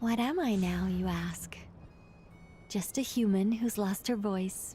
What am I now, you ask? Just a human who's lost her voice.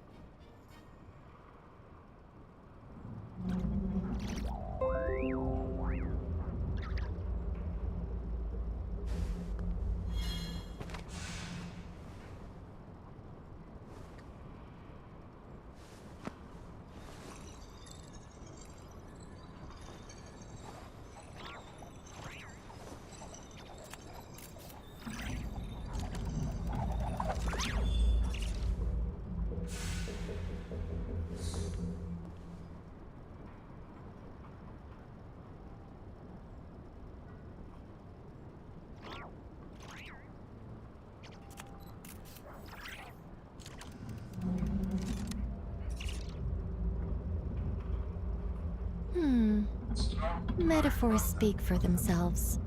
Metaphors speak for themselves.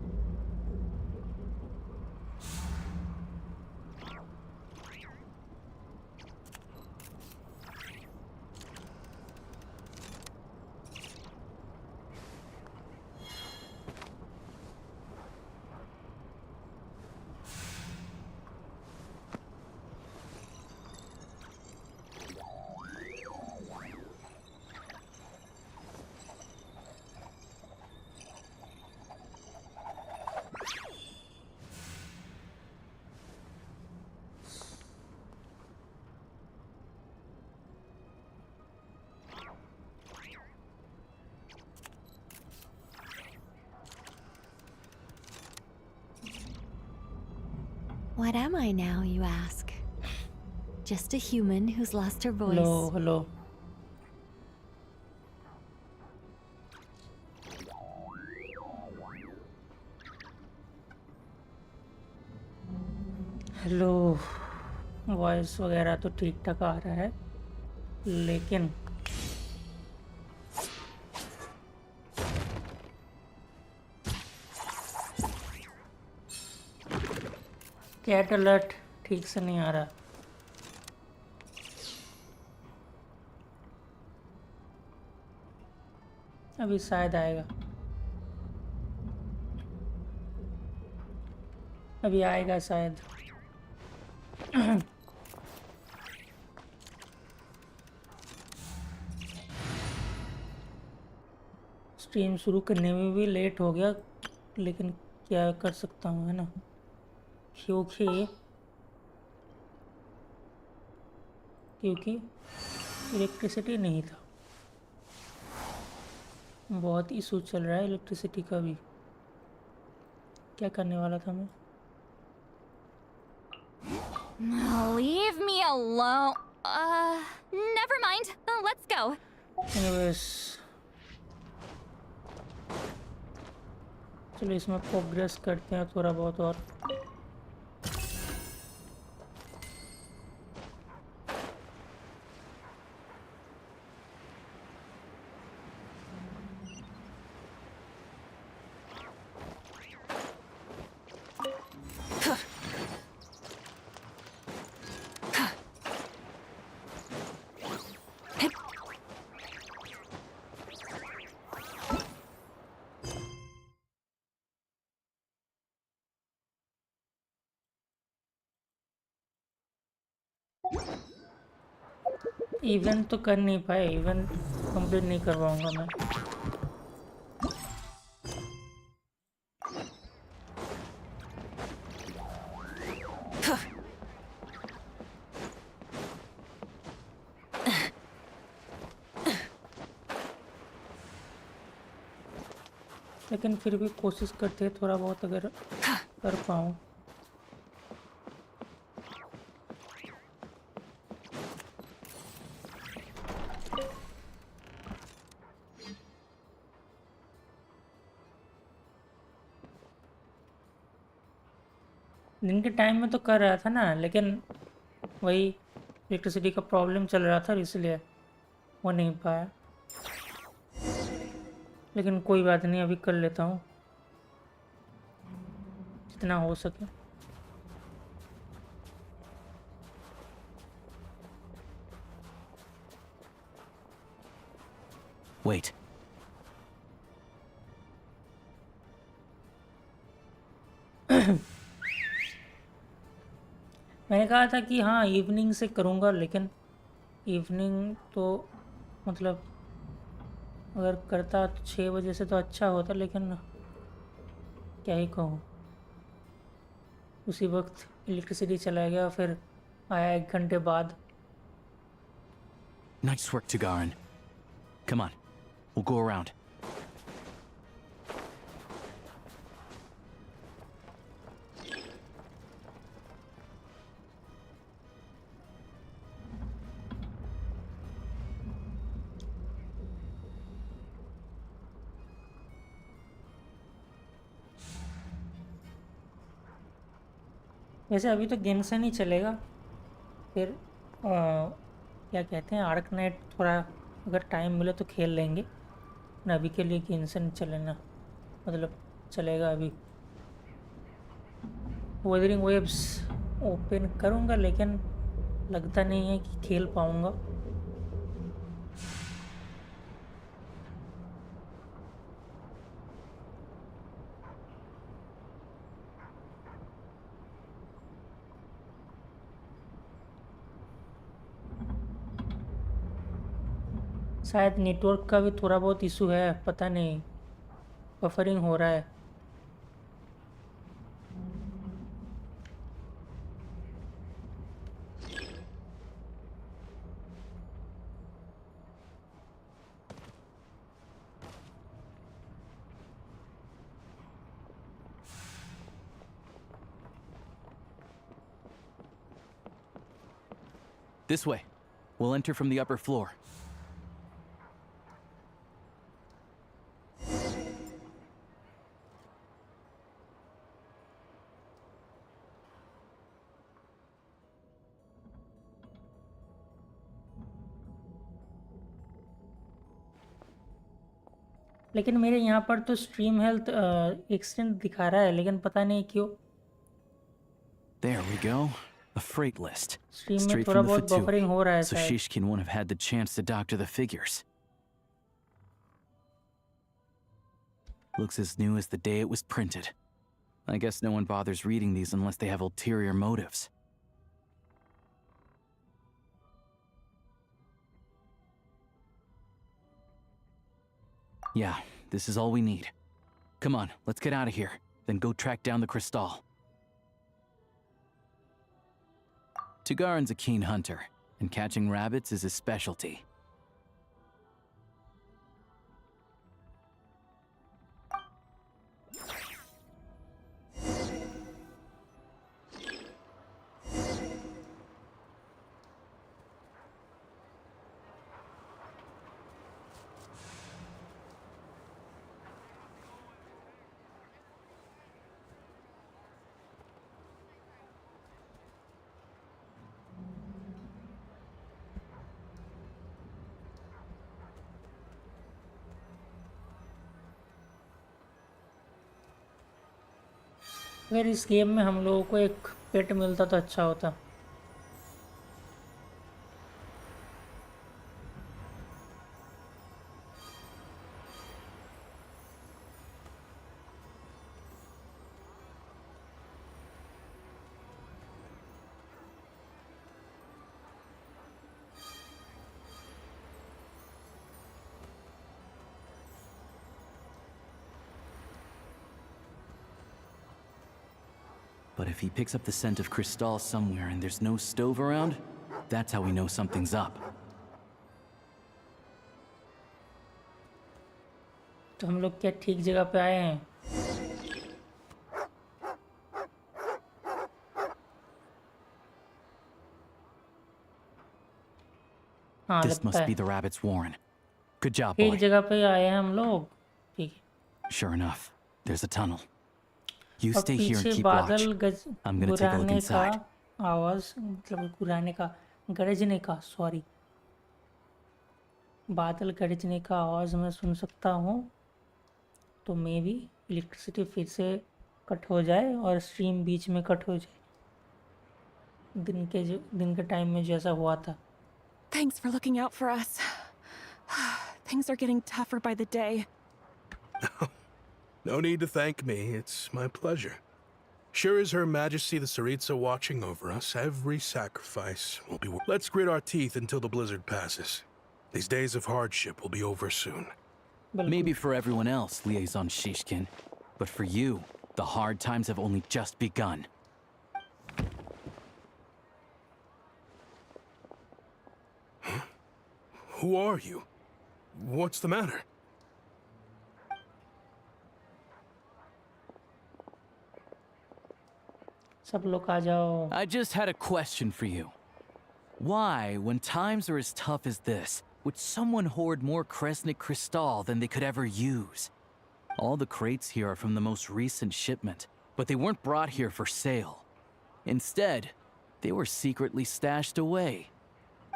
What am I now, you ask? Just a human who's lost her voice. Hello. Hello voice वगैरह तो ठीक ठाक आ रहा है, लेकिन chat alert ठीक से नहीं आ रहा। अभी शायद आएगा, अभी आएगा शायद। स्ट्रीम शुरू करने में भी लेट हो गया, लेकिन क्या कर सकता हूँ, है ना, क्योंकि इलेक्ट्रिसिटी नहीं था। बहुत इशू चल रहा है इलेक्ट्रिसिटी का भी। क्या करने वाला था मैं? Leave me alone. Never mind. Let's go. Anyways, चलो इसमें प्रोग्रेस करते हैं थोड़ा बहुत और। इवेंट तो कर नहीं पाए, इवेंट कंप्लीट नहीं कर पाऊंगा मैं। लेकिन फिर भी कोशिश करते हैं थोड़ा बहुत अगर कर पाऊँ। दिन के टाइम में तो कर रहा था ना, लेकिन वही इलेक्ट्रिसिटी का प्रॉब्लम चल रहा था, इसलिए वो नहीं पाया। लेकिन कोई बात नहीं, अभी कर लेता हूँ जितना हो सके। Wait. मैंने कहा था कि हाँ इवनिंग से करूँगा, लेकिन इवनिंग तो मतलब अगर करता तो 6 बजे से तो अच्छा होता, लेकिन क्या ही कहूँ। उसी वक्त इलेक्ट्रिसिटी चला गया, फिर आया 1 घंटे बाद। Nice work, Tagarin. Come on, we'll go around. वैसे अभी तो गेंसन ही चलेगा, फिर क्या कहते हैं आर्क नाइट थोड़ा अगर टाइम मिले तो खेल लेंगे, ना अभी के लिए गेंसन चलेना मतलब चलेगा। अभी वेदरिंग वेव्स ओपन करूँगा, लेकिन लगता नहीं है कि खेल पाऊँगा। शायद नेटवर्क का भी थोड़ा बहुत इशू है, पता नहीं, बफरिंग हो रहा है। This way. We'll enter from the upper floor. लेकिन मेरे यहाँ पर तो स्ट्रीम हेल्थ एक्सटेंड दिखा रहा है, लेकिन पता नहीं क्यों There we go. A freight list. Stream में Straight थोड़ा from the बहुत बफरिंग हो रहा है F2p. So शायद। Shishkin won't have had the chance to doctor the figures. Looks as new as the day it was printed. I guess no one bothers reading these unless they have ulterior motives. Yeah, this is all we need. Come on, let's get out of here. Then go track down the crystal. Tugarin's a keen hunter, and catching rabbits is his specialty. अगर इस game में हम लोगों को एक पेट मिलता तो अच्छा होता। But if he picks up the scent of crystal somewhere and there's no stove around, that's how we know something's up. तो हम लोग क्या ठीक जगह पे आए हैं? हाँ This लगता must है be the rabbit's warren. Good job, ठीक boy. जगह पे आए हैं हम लोग। ठीक है। Sure enough, there's a tunnel. You और stay here and पीछे keep watch. बादल I'm gonna take a look गुराने का inside. आवाज, मतलब गुराने का, गरजने का, सॉरी, बादल गरजने का आवाज मैं सुन सकता हूँ। तो मे बी इलेक्ट्रिसिटी फिर से कट हो जाए और स्ट्रीम बीच में कट हो जाए, दिन के टाइम में जैसा हुआ था। Thanks for looking out for us. Things are getting tougher by the day. No need to thank me. It's my pleasure. Sure as Her Majesty the Tsaritsa watching over us, every sacrifice will be worth. Let's grit our teeth until the blizzard passes. These days of hardship will be over soon. Maybe for everyone else, Liaison Shishkin. But for you, the hard times have only just begun. Huh? Who are you? What's the matter? सब लोग आ जाओ. I just had a question for you. Why, when times are as tough as this, would someone hoard more Kresnik Crystal than they could ever use? All the crates here are from the most recent shipment, but they weren't brought here for sale. Instead, they were secretly stashed away.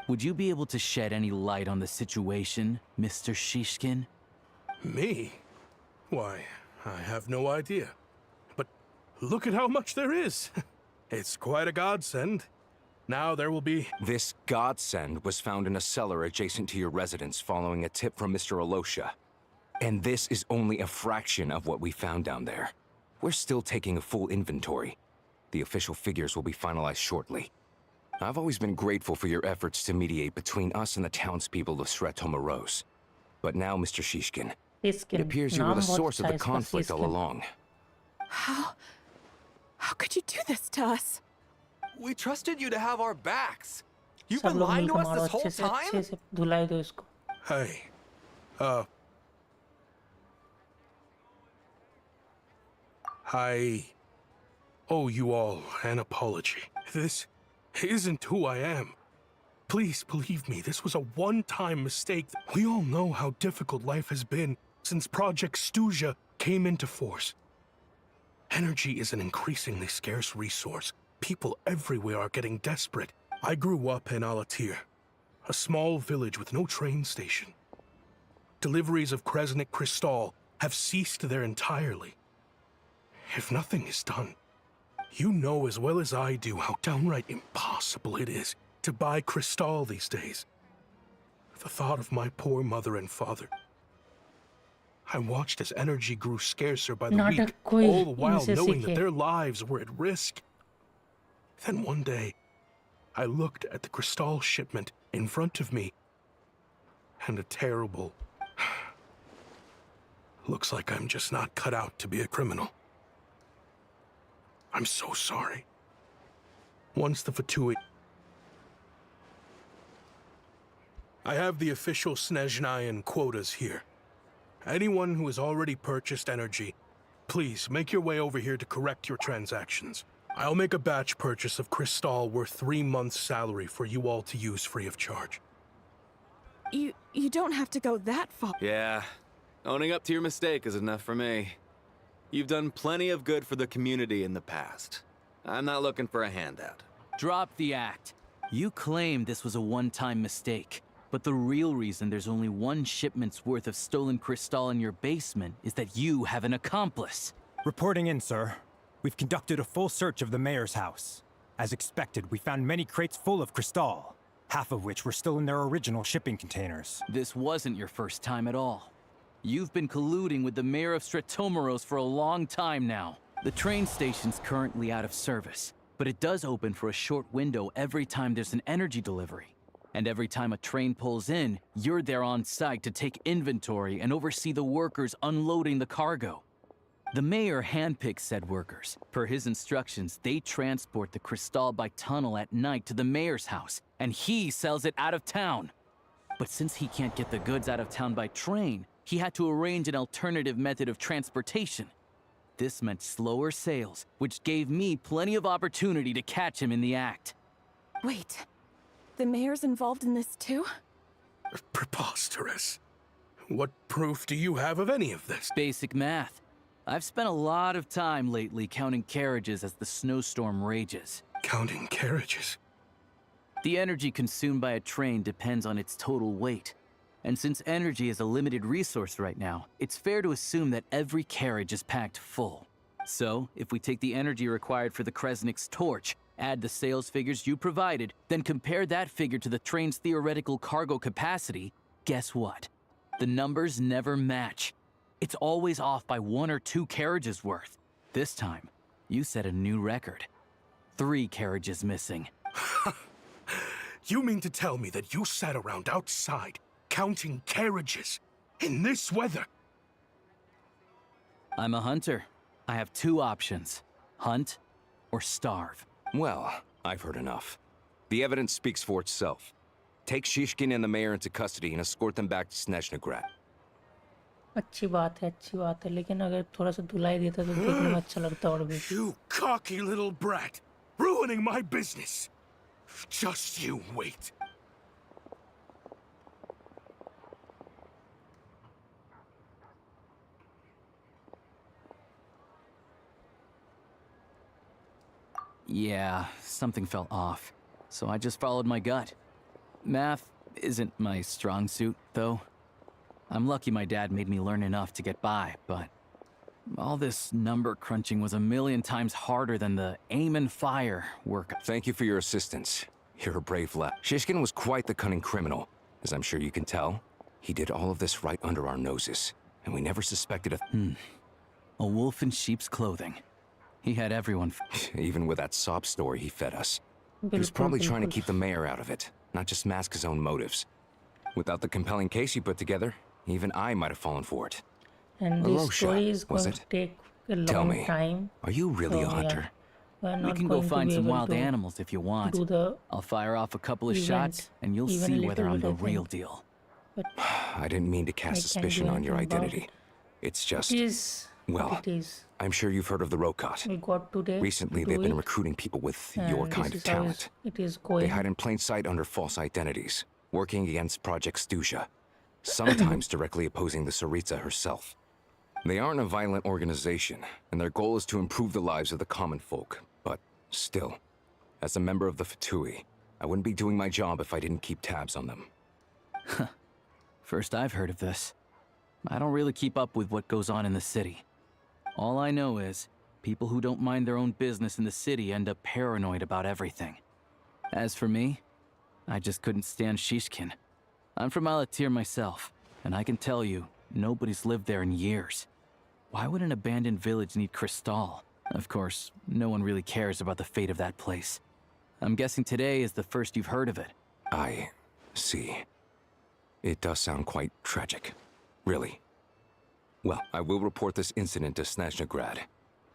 Would you be able to shed any light on the situation, Mr. Shishkin? Me? Why, I have no idea. But look at how much there is. It's quite a godsend. Now there will be... This godsend was found in a cellar adjacent to your residence following a tip from Mr. Alosha. And this is only a fraction of what we found down there. We're still taking a full inventory. The official figures will be finalized shortly. I've always been grateful for your efforts to mediate between us and the townspeople of Sretomaros. But now, Mr. Shishkin, it appears you were the source of the conflict all along. How could you do this to us? We trusted you to have our backs. You've सब been लोग lying to मिलकर us मारो this whole अच्छे time? से धुलाई दो इसको. Hey, I owe you all an apology. This isn't who I am. Please believe me, this was a one-time mistake. We all know how difficult life has been since Project Stuja came into force. Energy is an increasingly scarce resource. People everywhere are getting desperate. I grew up in Alatir, a small village with no train station. Deliveries of Kresnik Crystal have ceased there entirely. If nothing is done, you know as well as I do how downright impossible it is to buy Crystal these days. The thought of my poor mother and father. I watched as energy grew scarcer by the week, all the while knowing that their lives were at risk. Then one day, I looked at the Crystal shipment in front of me, and a terrible... Looks like I'm just not cut out to be a criminal. I'm so sorry. Once the Fatui... I have the official Snezhnayan quotas here. Anyone who has already purchased energy, please make your way over here to correct your transactions. I'll make a batch purchase of Crystal worth 3 months' salary for you all to use free of charge. You don't have to go that far. Yeah, owning up to your mistake is enough for me. You've done plenty of good for the community in the past. I'm not looking for a handout. Drop the act. You claim this was a one-time mistake. But the real reason there's only one shipment's worth of stolen Crystal in your basement is that you have an accomplice. Reporting in, sir. We've conducted a full search of the mayor's house. As expected, we found many crates full of Crystal, half of which were still in their original shipping containers. This wasn't your first time at all. You've been colluding with the mayor of Sretomaros for a long time now. The train station's currently out of service, but it does open for a short window every time there's an energy delivery. And every time a train pulls in, you're there on site to take inventory and oversee the workers unloading the cargo. The mayor handpicks said workers. Per his instructions, they transport the Crystal by tunnel at night to the mayor's house, and he sells it out of town. But since he can't get the goods out of town by train, he had to arrange an alternative method of transportation. This meant slower sales, which gave me plenty of opportunity to catch him in the act. Wait, the mayor's involved in this too? Preposterous. What proof do you have of any of this? Basic math. I've spent a lot of time lately counting carriages as the snowstorm rages. Counting carriages? The energy consumed by a train depends on its total weight. And since energy is a limited resource right now, it's fair to assume that every carriage is packed full. So, if we take the energy required for the Kresnik's torch, add the sales figures you provided, then compare that figure to the train's theoretical cargo capacity, guess what? The numbers never match. It's always off by 1 or 2 carriages worth. This time, You set a new record. 3 carriages missing. You mean to tell me that you sat around outside, counting carriages, in this weather? I'm a hunter. I have 2 options. Hunt or starve. Well, I've heard enough. The evidence speaks for itself. Take Shishkin and the mayor into custody and escort them back to Snezhnograd. अच्छी बात है लेकिन अगर थोड़ा सा धुलाई देता तो देखने में अच्छा लगता और भी. You cocky little brat, ruining my business. Just you wait. Yeah, something felt off. So I just followed my gut. Math isn't my strong suit, though. I'm lucky my dad made me learn enough to get by, but all this number crunching was a million times harder than the aim and fire work. Thank you for your assistance. You're a brave lad. Shishkin was quite the cunning criminal, as I'm sure you can tell. He did all of this right under our noses, and we never suspected a... A wolf in sheep's clothing. He had everyone... Even with that sob story he fed us. He was probably trying to keep the mayor out of it, not just mask his own motives. Without the compelling case he put together, even I might have fallen for it. And this Alosha, story is was going to it? take a Tell long me, time. are you really a So, yeah, hunter? we're We not can go going to find be some able wild to animals if you want. do the I'll fire off a couple of event, shots, and you'll even a see whether little I'm bit, the I real think. deal. But I didn't mean to I cast can't suspicion do on your anything about identity. it. It's just... It is well, what it is. I'm sure you've heard of the Rokot. We got today. Recently, to they've do been it, recruiting people with and your this kind of is how talent. it is They going. hide in plain sight under false identities, working against Project Stusha, sometimes directly opposing the Tsaritsa herself. They aren't a violent organization, and their goal is to improve the lives of the common folk. But still, as a member of the F2p, I wouldn't be doing my job if I didn't keep tabs on them. First I've heard of this. I don't really keep up with what goes on in the city. All I know is, people who don't mind their own business in the city end up paranoid about everything. As for me, I just couldn't stand Shishkin. I'm from Alatir myself, and I can tell you, nobody's lived there in years. Why would an abandoned village need Crystal? Of course, no one really cares about the fate of that place. I'm guessing today is the first you've heard of it. I see. It does sound quite tragic. Really. Well, I will report this incident to Snezhnograd.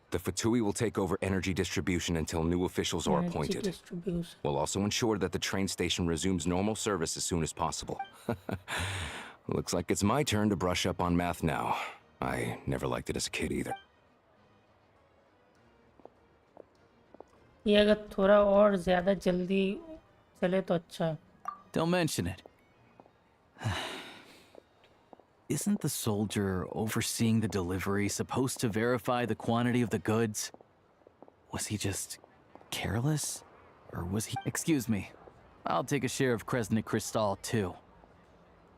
The F2p will take over energy distribution until new officials are Energy appointed. distribution. We'll also ensure that the train station resumes normal service as soon as possible. Looks like it's my turn to brush up on math now. I never liked it as a kid either. ये अगर थोड़ा और ज़्यादा जल्दी चले तो अच्छा है. Don't mention it. Isn't the soldier overseeing the delivery supposed to verify the quantity of the goods? Was he just careless? Or was he... Excuse me. I'll take a share of Kresnik Crystal, too.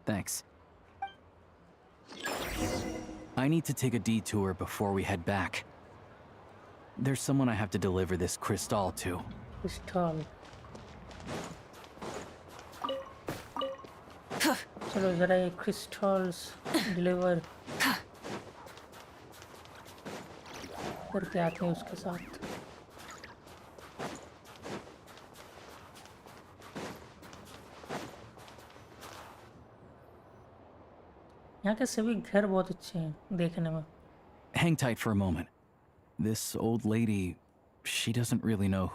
Thanks. I need to take a detour before we head back. There's someone I have to deliver this crystal to. Crystal. चलो जरा ये crystals deliver करके आते हैं उसके साथ. यहाँ के सभी घर बहुत अच्छे हैं देखने में. Hang tight for a moment. This old lady, she doesn't really know.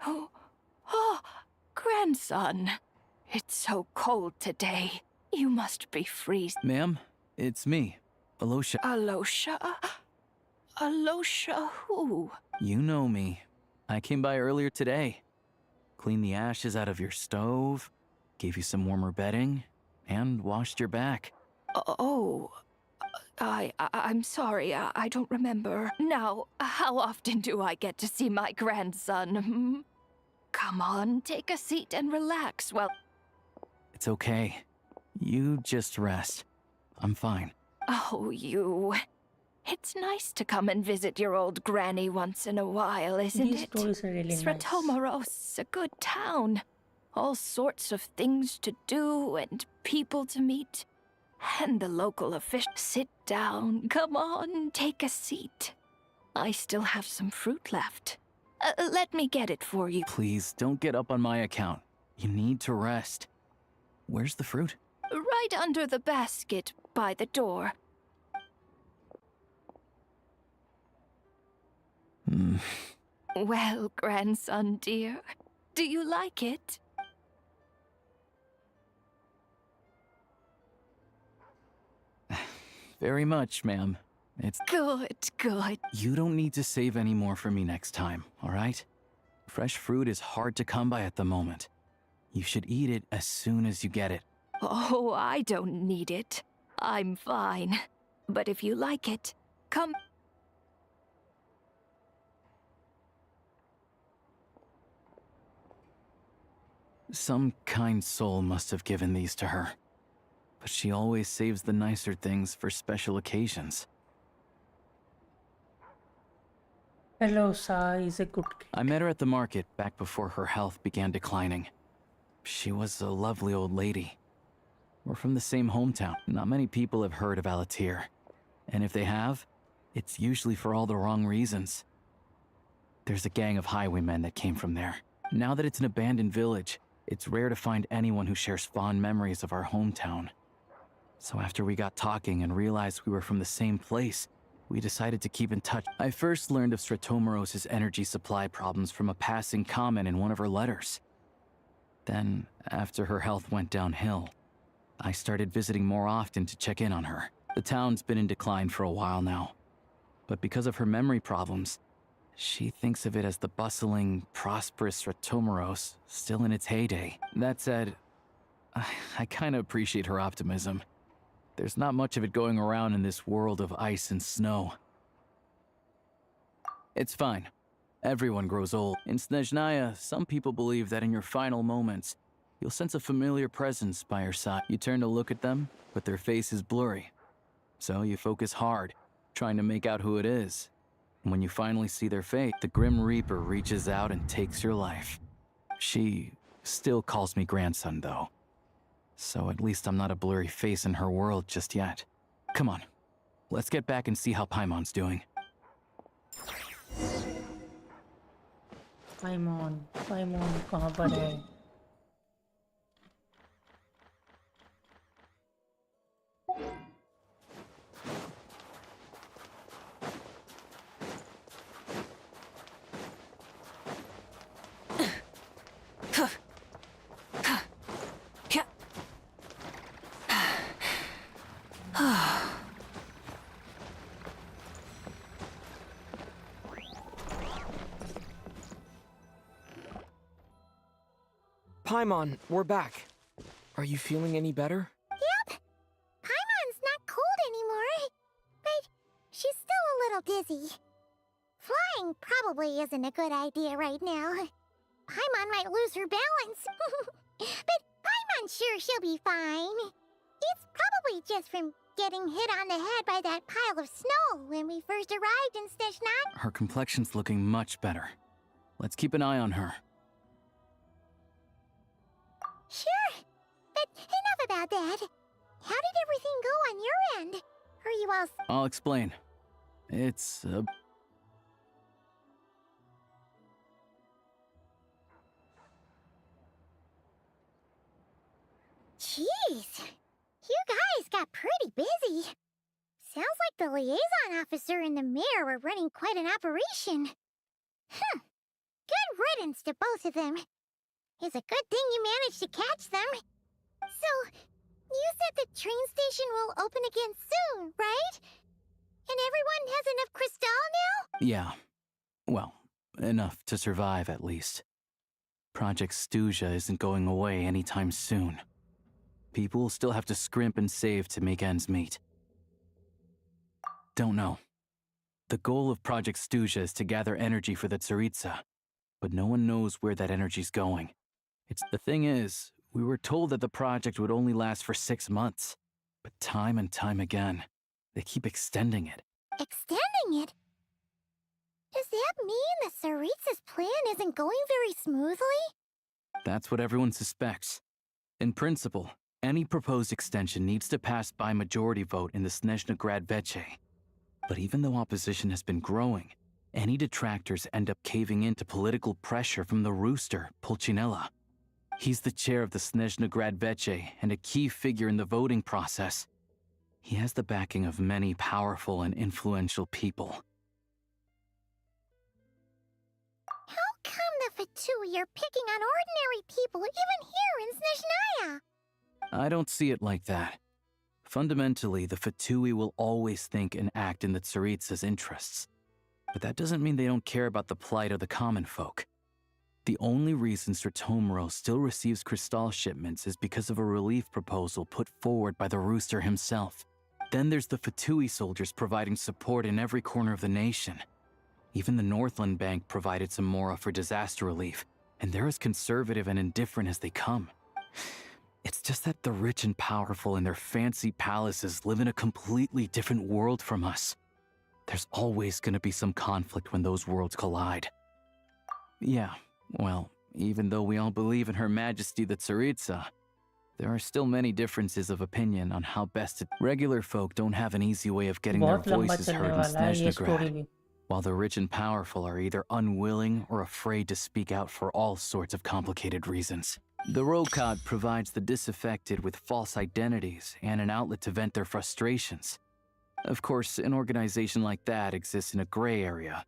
Oh, grandson. It's so cold today. You must be freezing. Ma'am, it's me, Alosha. Alosha? Alosha who? You know me. I came by earlier today. Cleaned the ashes out of your stove, gave you some warmer bedding, and washed your back. Oh, I'm sorry. I don't remember. Now, how often do I get to see my grandson? Hmm? Come on, take a seat and relax. Well, It's okay. You just rest. I'm fine. oh, you. It's nice to come and visit your old granny once in a while, isn't These it? stories are really nice. Sratomaros, a good town. All sorts of things to do and people to meet. And the local official. Sit down. Come on, take a seat. I still have some fruit left. Let me get it for you. Please, don't get up on my account. You need to rest. Where's the fruit? Right under the basket by the door. Well, grandson dear, do you like it? Very much, ma'am. It's Good, good. You don't need to save any more for me next time, all right? Fresh fruit is hard to come by at the moment. You should eat it as soon as you get it. Oh, I don't need it. I'm fine. But if you like it, come. Some kind soul must have given these to her. But she always saves the nicer things for special occasions. Hello, Sai is a good kid. I met her at the market back before her health began declining. She was a lovely old lady. We're from the same hometown. Not many people have heard of Alatir. And if they have, it's usually for all the wrong reasons. There's a gang of highwaymen that came from there. Now that it's an abandoned village, it's rare to find anyone who shares fond memories of our hometown. So after we got talking and realized we were from the same place, we decided to keep in touch. I first learned of Stratomoros's energy supply problems from a passing comment in one of her letters. Then, after her health went downhill, I started visiting more often to check in on her. The town's been in decline for a while now. But because of her memory problems, she thinks of it as the bustling, prosperous Stratomoros, still in its heyday. That said, I kinda appreciate her optimism. There's not much of it going around in this world of ice and snow. It's fine. Everyone grows old. In Snezhnaya, some people believe that in your final moments, you'll sense a familiar presence by your side. You turn to look at them, but their face is blurry. So you focus hard, trying to make out who it is. And when you finally see their face, the Grim Reaper reaches out and takes your life. She still calls me grandson, though. So at least I'm not a blurry face in her world just yet. Come on, let's get back and see how Paimon's doing. Paimon कहाँ पर है? Paimon, we're back. Are you feeling any better? Yep. Paimon's not cold anymore. But she's still a little dizzy. Flying probably isn't a good idea right now. Paimon might lose her balance. But Paimon's sure she'll be fine. It's probably just from getting hit on the head by that pile of snow when we first arrived in Snezhnaya. Her complexion's looking much better. Let's keep an eye on her. Sure. But enough about that. How did everything go on your end? Are you all... I'll explain. It's Jeez. You guys got pretty busy. Sounds like the liaison officer and the mayor were running quite an operation. Good riddance to both of them. It's a good thing you managed to catch them. So, you said the train station will open again soon, right? And everyone has enough crystal now? yeah. Well, enough to survive at least. Project Stuja isn't going away anytime soon. People will still have to scrimp and save to make ends meet. Don't know. The goal of Project Stuja is to gather energy for the Tsaritsa, but no one knows where that energy's going. The thing is, we were told that the project would only last for 6 months, but time and time again, they keep extending it. Extending it? Does that mean the Tsaritsa's plan isn't going very smoothly? That's what everyone suspects. In principle, any proposed extension needs to pass by majority vote in the Snezhnegrad Veche. But even though opposition has been growing, any detractors end up caving into political pressure from the rooster, Pulcinella. He's the chair of the Snezhnegrad Veche and a key figure in the voting process. He has the backing of many powerful and influential people. How come the Fatui are picking on ordinary people even here in Snezhnaya? I don't see it like that. Fundamentally, the Fatui will always think and act in the Tsaritsa's interests. But that doesn't mean they don't care about the plight of the common folk. The only reason Stratomiro still receives crystal shipments is because of a relief proposal put forward by the rooster himself. Then there's the Fatui soldiers providing support in every corner of the nation. Even the Northland Bank provided some mora for disaster relief, and they're as conservative and indifferent as they come. It's just that the rich and powerful in their fancy palaces live in a completely different world from us. There's always gonna be some conflict when those worlds collide. Yeah, well, even though we all believe in Her Majesty the Tsaritsa, there are still many differences of opinion on how best to... Regular folk don't have an easy way of getting their बहुत लंबा voices चलने heard in वाला है ये story Snezhnegrad, भी. while the rich and powerful are either unwilling or afraid to speak out for all sorts of complicated reasons. The Rokad provides the disaffected with false identities and an outlet to vent their frustrations. Of course, an organization like that exists in a gray area.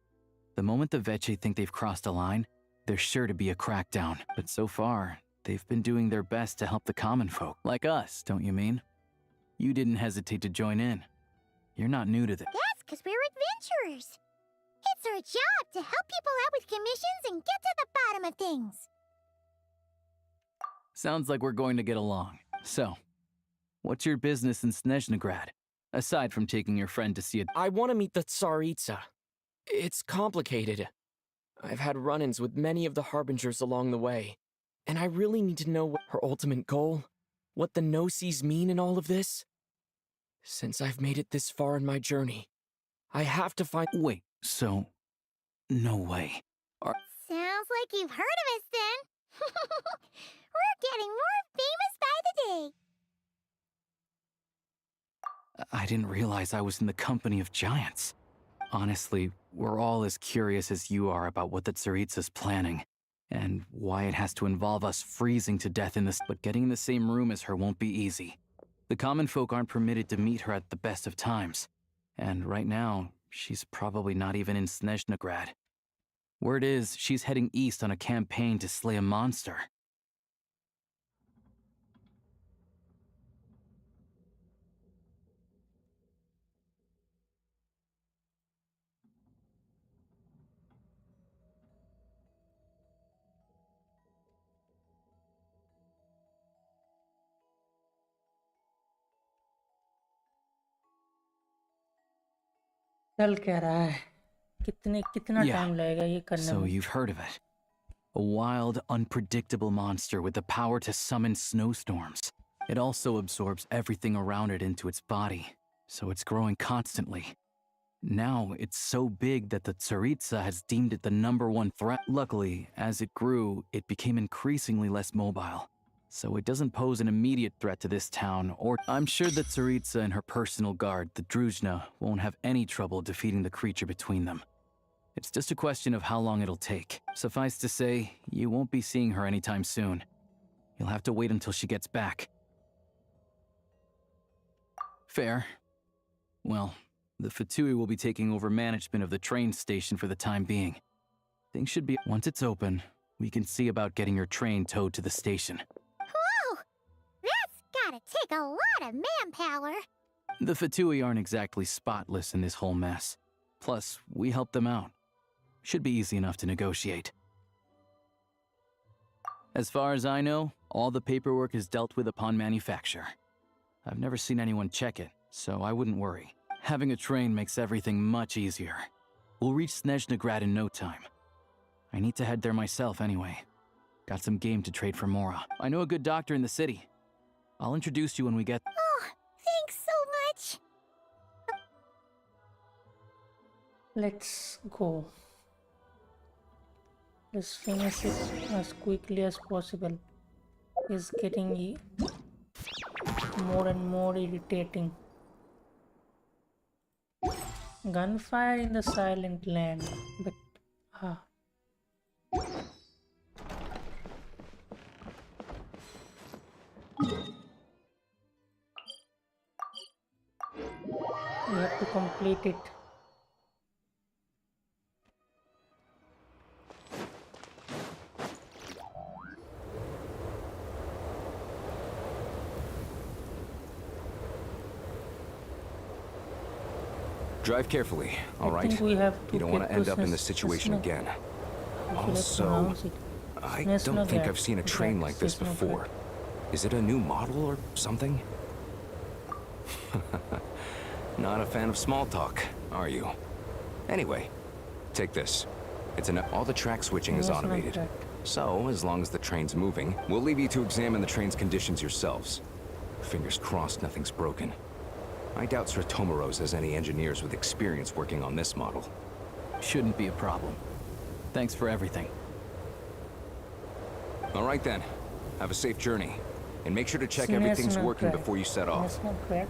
The moment the Veche think they've crossed a line, there's sure to be a crackdown. But so far, they've been doing their best to help the common folk. Like us, don't you mean? You didn't hesitate to join in. You're not new to this. That's because we're adventurers. It's our job to help people out with commissions and get to the bottom of things. Sounds like we're going to get along. So, what's your business in Snezhnegrad? Aside from taking your friend to see a... I want to meet the Tsaritsa. It's complicated. I've had run-ins with many of the Harbingers along the way, and I really need to know what her ultimate goal, what the no-sees mean in all of this. Since I've made it this far in my journey, I have to find... Wait, so... No way. Sounds like you've heard of us then. We're getting more famous by the day. I didn't realize I was in the company of giants. Honestly, we're all as curious as you are about what the Tsaritsa's planning, and why it has to involve us freezing to death in this. But getting in the same room as her won't be easy. The common folk aren't permitted to meet her at the best of times, and right now, she's probably not even in Snezhnegrad. Word is, she's heading east on a campaign to slay a monster. चल क्या रहा है कितना Yeah, time लगेगा ये करने So में. you've heard of it. A wild, unpredictable monster with the power to summon snowstorms. It also absorbs everything around it into its body, so it's growing constantly. Now, it's so big that the Tsaritsa has deemed it the #1 threat. Luckily, as it grew, it became increasingly less mobile, so it doesn't pose an immediate threat to this town, or... I'm sure the Tsaritsa and her personal guard, the Druzhna, won't have any trouble defeating the creature between them. It's just a question of how long it'll take. Suffice to say, you won't be seeing her anytime soon. You'll have to wait until she gets back. Fair. Well, the Fatui will be taking over management of the train station for the time being. Things should be... Once it's open, we can see about getting your train towed to the station. Whoa! That's gotta take a lot of manpower. The Fatui aren't exactly spotless in this whole mess. Plus, we helped them out. Should be easy enough to negotiate. As far as I know, all the paperwork is dealt with upon manufacture. I've never seen anyone check it, so I wouldn't worry. Having a train makes everything much easier. We'll reach Snezhnegrad in no time. I need to head there myself anyway. Got some game to trade for Mora. I know a good doctor in the city. I'll introduce you when we get... Oh, thanks so much. Let's go. Let's finish it as quickly as possible. It's getting more and more irritating. Gunfire in the silent land, but we have to complete it. Drive carefully, all I right? think we have to You don't want to get end up in to this situation Sesna. again. Okay, let's Also, pronounce it. I Sesna don't think Gap. I've seen a train like this Sesna before. Gap. Is it a new model or something? Not a fan of small talk, are you? Anyway, take this. All the track switching is Sesna automated. Gap. So, as long as the train's moving, we'll leave you to examine the train's conditions yourselves. Fingers crossed nothing's broken. I doubt Sir Tomoros has any engineers with experience working on this model. Shouldn't be a problem. Thanks for everything. All right then. Have a safe journey. And make sure to check Sesna everything's working Gap. before you set off. Sesna Gap.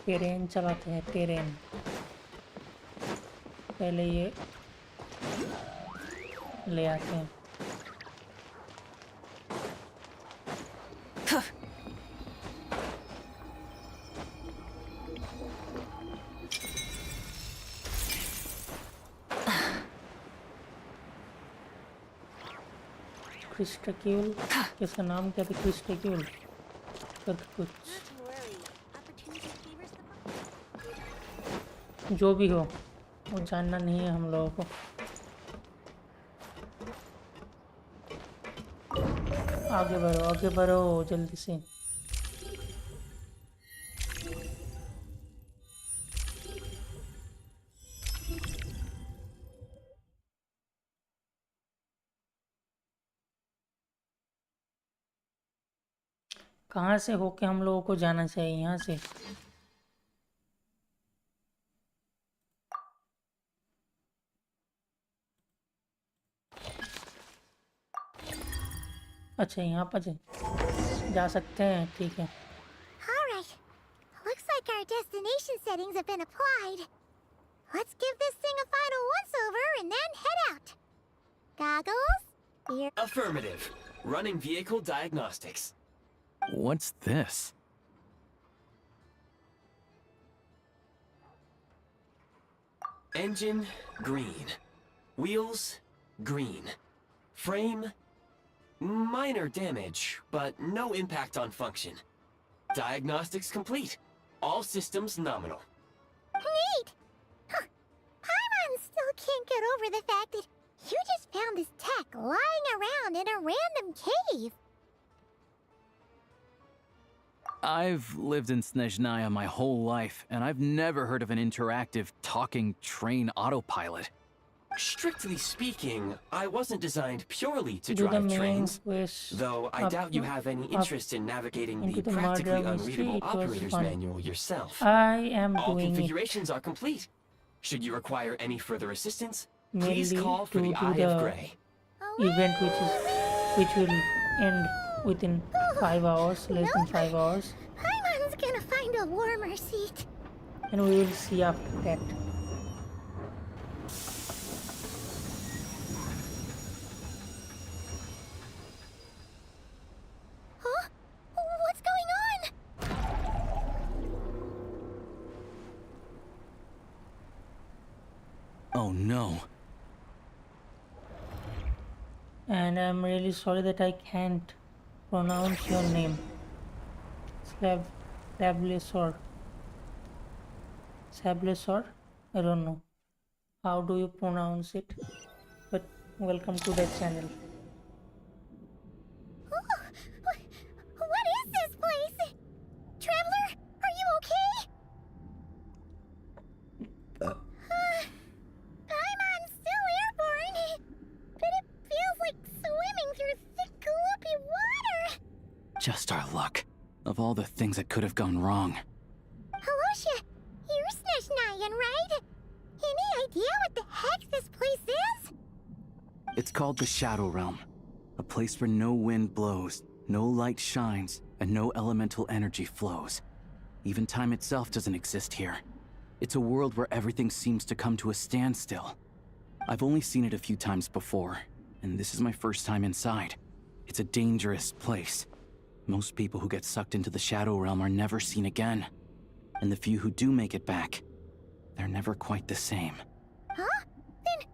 Train चलाते हैं train पहले ये ले आते हैं क्रिस्टक्यूल इसका नाम क्या था क्रिस्टक्यूल कुछ जो भी हो वो जानना नहीं है हम लोगों को आगे बढ़ो जल्दी से कहाँ से होके हम लोगों को जाना चाहिए यहाँ से अच्छा यहाँ पर जा सकते हैं ठीक है Alright. Looks like our destination settings have been applied. Let's give this thing a final once-over and then head out. Goggles? Here. Affirmative. Running vehicle diagnostics. What's this? Engine, green. Wheels, green. Frame, minor damage, but no impact on function. Diagnostics complete. All systems nominal. Neat! Huh. Paimon still can't get over the fact that you just found this tech lying around in a random cave. I've lived in Snezhnaya my whole life, and I've never heard of an interactive, talking train autopilot. Strictly speaking, I wasn't designed purely to Do the drive main trains, quest though I up- doubt you have any up interest in navigating into the the practically murder mystery. unreadable It was operator's fun. manual yourself. I am All doing it configurations are complete. Should you require any further assistance, please mainly call for to the do Eye of the Grey. event which will end within 5 hours, less than 5 hours, Paimon's gonna find a warmer seat. and we will see after that. Huh? What's going on? Oh no. And I'm really sorry that I can't pronounce your name. Sablesor. Sablesor? I don't know. How do you pronounce it? But welcome to that channel. What is this place? Just our luck. Of all the things that could have gone wrong. Alosha, you're Sneshnayan, right? Any idea what the heck this place is? It's called the Shadow Realm. A place where no wind blows, no light shines, and no elemental energy flows. Even time itself doesn't exist here. It's a world where everything seems to come to a standstill. I've only seen it a few times before, and this is my first time inside. It's a dangerous place. Most people who get sucked into the Shadow Realm are never seen again. And the few who do make it back, they're never quite the same. Huh? Then,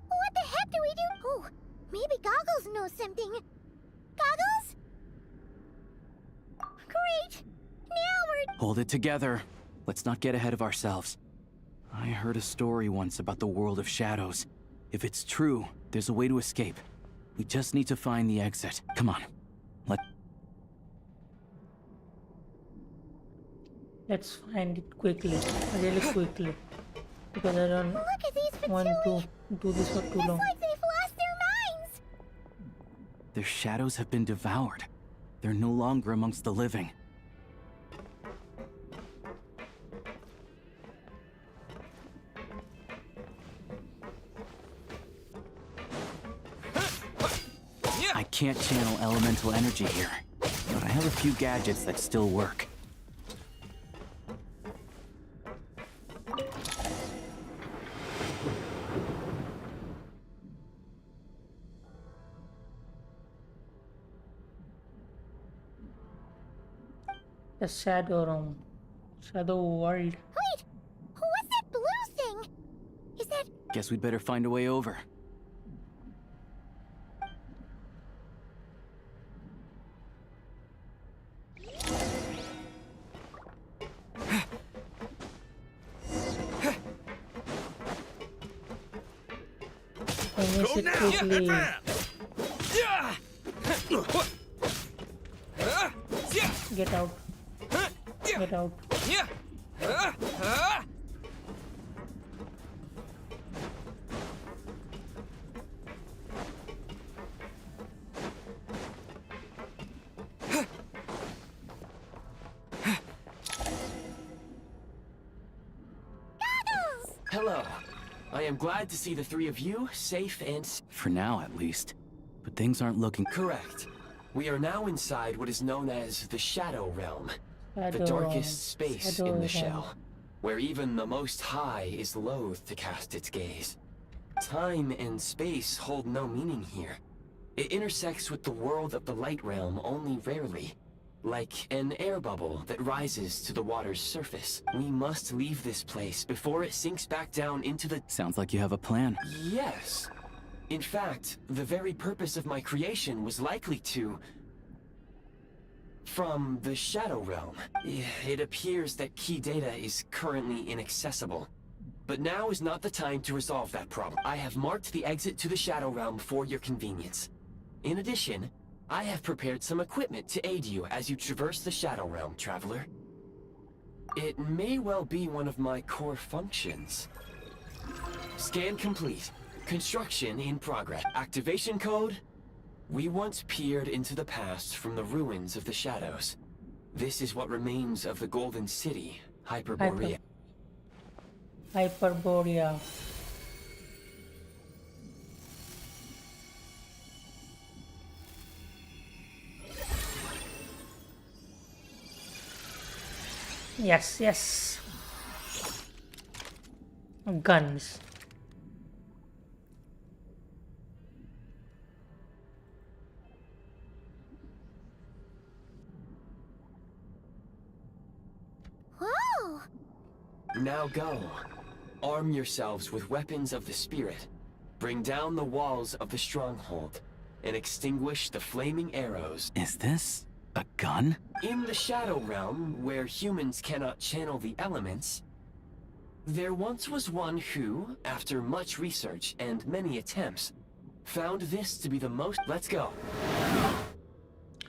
what the heck do we do? Oh, maybe Goggles knows something. Goggles? Great! Now we're... Hold it together. Let's not get ahead of ourselves. I heard a story once about the world of shadows. If it's true, there's a way to escape. We just need to find the exit. Come on. Let's find it quickly, really quickly, because I don't Look at these want to Fatui! do this for too It's long. like they've lost their minds! Their shadows have been devoured. They're no longer amongst the living. I can't channel elemental energy here, but I have a few gadgets that still work. The Shadow Realm, Shadow World. Wait! What's that blue thing? Is that... Guess we'd better find a way over. Finish it quickly. Get out. Get out. Hello. I am glad to see the three of you safe and... For now, at least. But things aren't looking... Correct. We are now inside what is known as the Shadow Realm. The Shadow Realm. darkest space Shadow in the Realm. shell, where even the Most High is loath to cast its gaze. Time and space hold no meaning here. It intersects with the world of the Light Realm only rarely, like an air bubble that rises to the water's surface. We must leave this place before it sinks back down into the... Sounds like you have a plan. Yes. In fact, the very purpose of my creation was likely to... From the Shadow Realm. It appears that key data is currently inaccessible. But now is not the time to resolve that problem. I have marked the exit to the Shadow Realm for your convenience. In addition, I have prepared some equipment to aid you as you traverse the Shadow Realm, Traveler. It may well be one of my core functions. Scan complete. Construction in progress. Activation code? We once peered into the past from the ruins of the shadows. This is what remains of the Golden City, Hyperborea. Hyperborea. Yes, yes. Guns. Whoa! Now go. Arm yourselves with weapons of the spirit. Bring down the walls of the stronghold and extinguish the flaming arrows. Is this a gun? In the Shadow Realm, where humans cannot channel the elements, there once was one who, after much research and many attempts, found this to be the most... Let's go.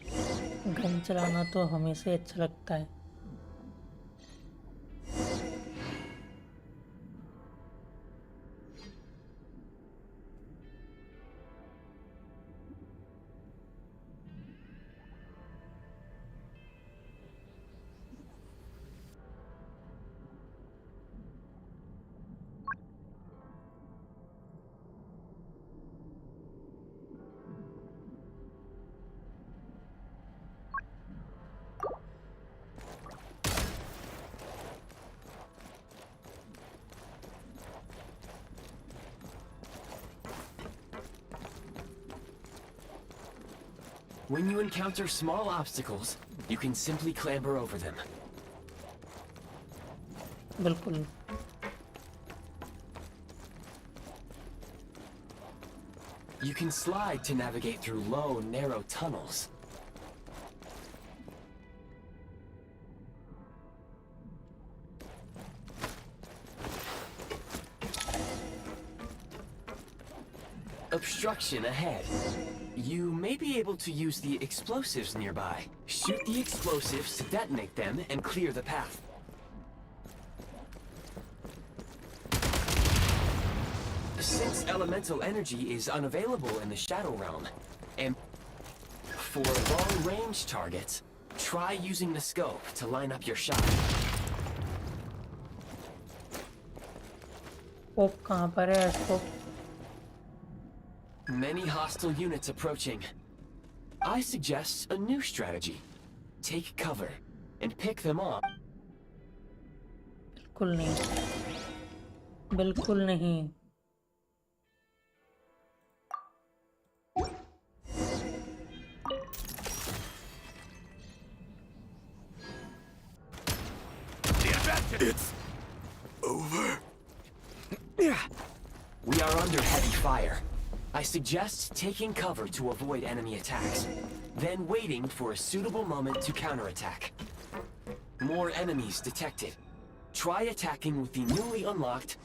Gun चलाना तो हमेशा अच्छा लगता है. When you encounter small obstacles, you can simply clamber over them. बिल्कुल. You can slide to navigate through low, narrow tunnels. Obstruction ahead. You may be able to use the explosives nearby. Shoot the explosives to detonate them and clear the path. Since elemental energy is unavailable in the Shadow Realm, and for long-range targets, try using the scope to line up your shot. Scope कहाँ पर है? Scope. Many hostile units approaching. I suggest a new strategy. Take cover and pick them off. बिल्कुल नहीं. बिल्कुल नहीं. It's over. We are under heavy fire. I suggest taking cover to avoid enemy attacks, then waiting for a suitable moment to counterattack. More enemies detected. Try attacking with the newly unlocked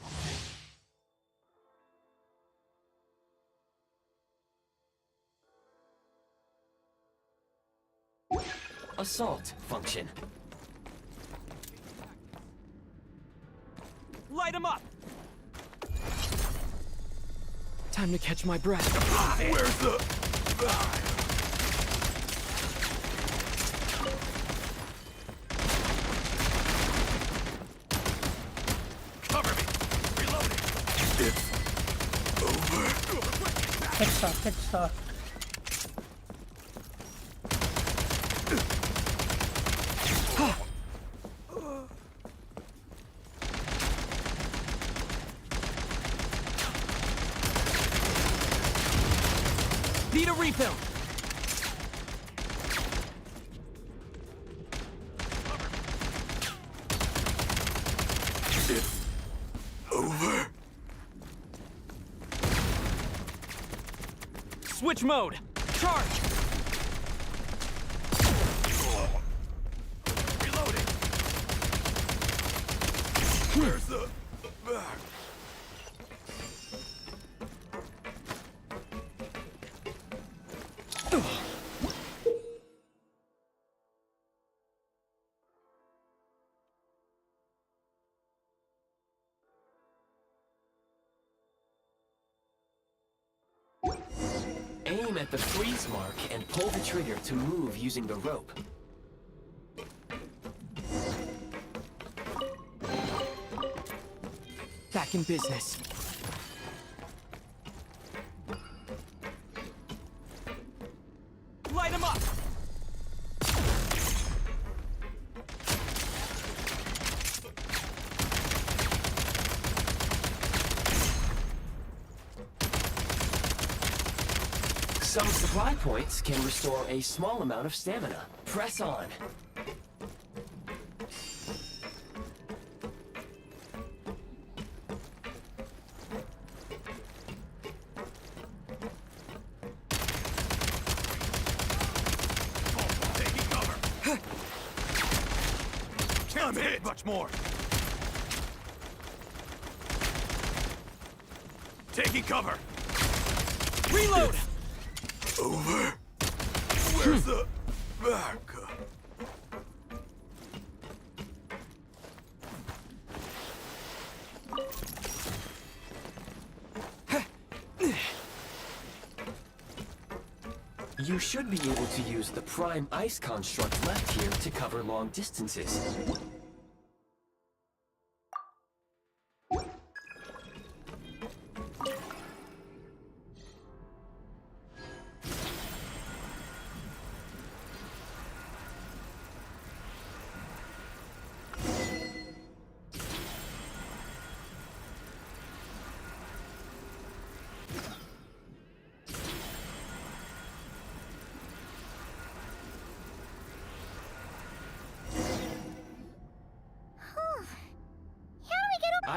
assault function. Light him up! Time to catch my breath. Where's the... Cover me! Reloading! It's over. Headshot. Need a refill! It's over. Switch mode! Charge! Reloading. Where's the... Aim at the freeze mark and pull the trigger to move using the rope. Back in business. Light him up! Some supply points can restore a small amount of stamina. Press on. Taking cover. I'm hit. Much more. Taking cover. Reload! Over. Where's the back? You should be able to use the prime ice construct left here to cover long distances.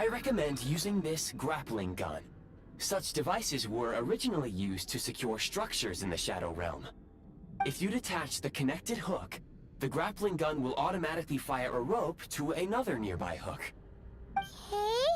I recommend using this grappling gun. Such devices were originally used to secure structures in the Shadow Realm. If you detach the connected hook, the grappling gun will automatically fire a rope to another nearby hook. Okay.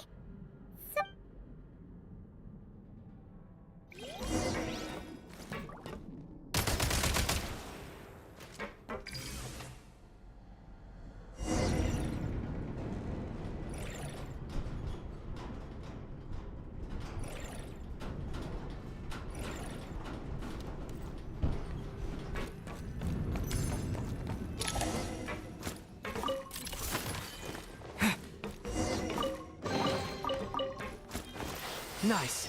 Nice.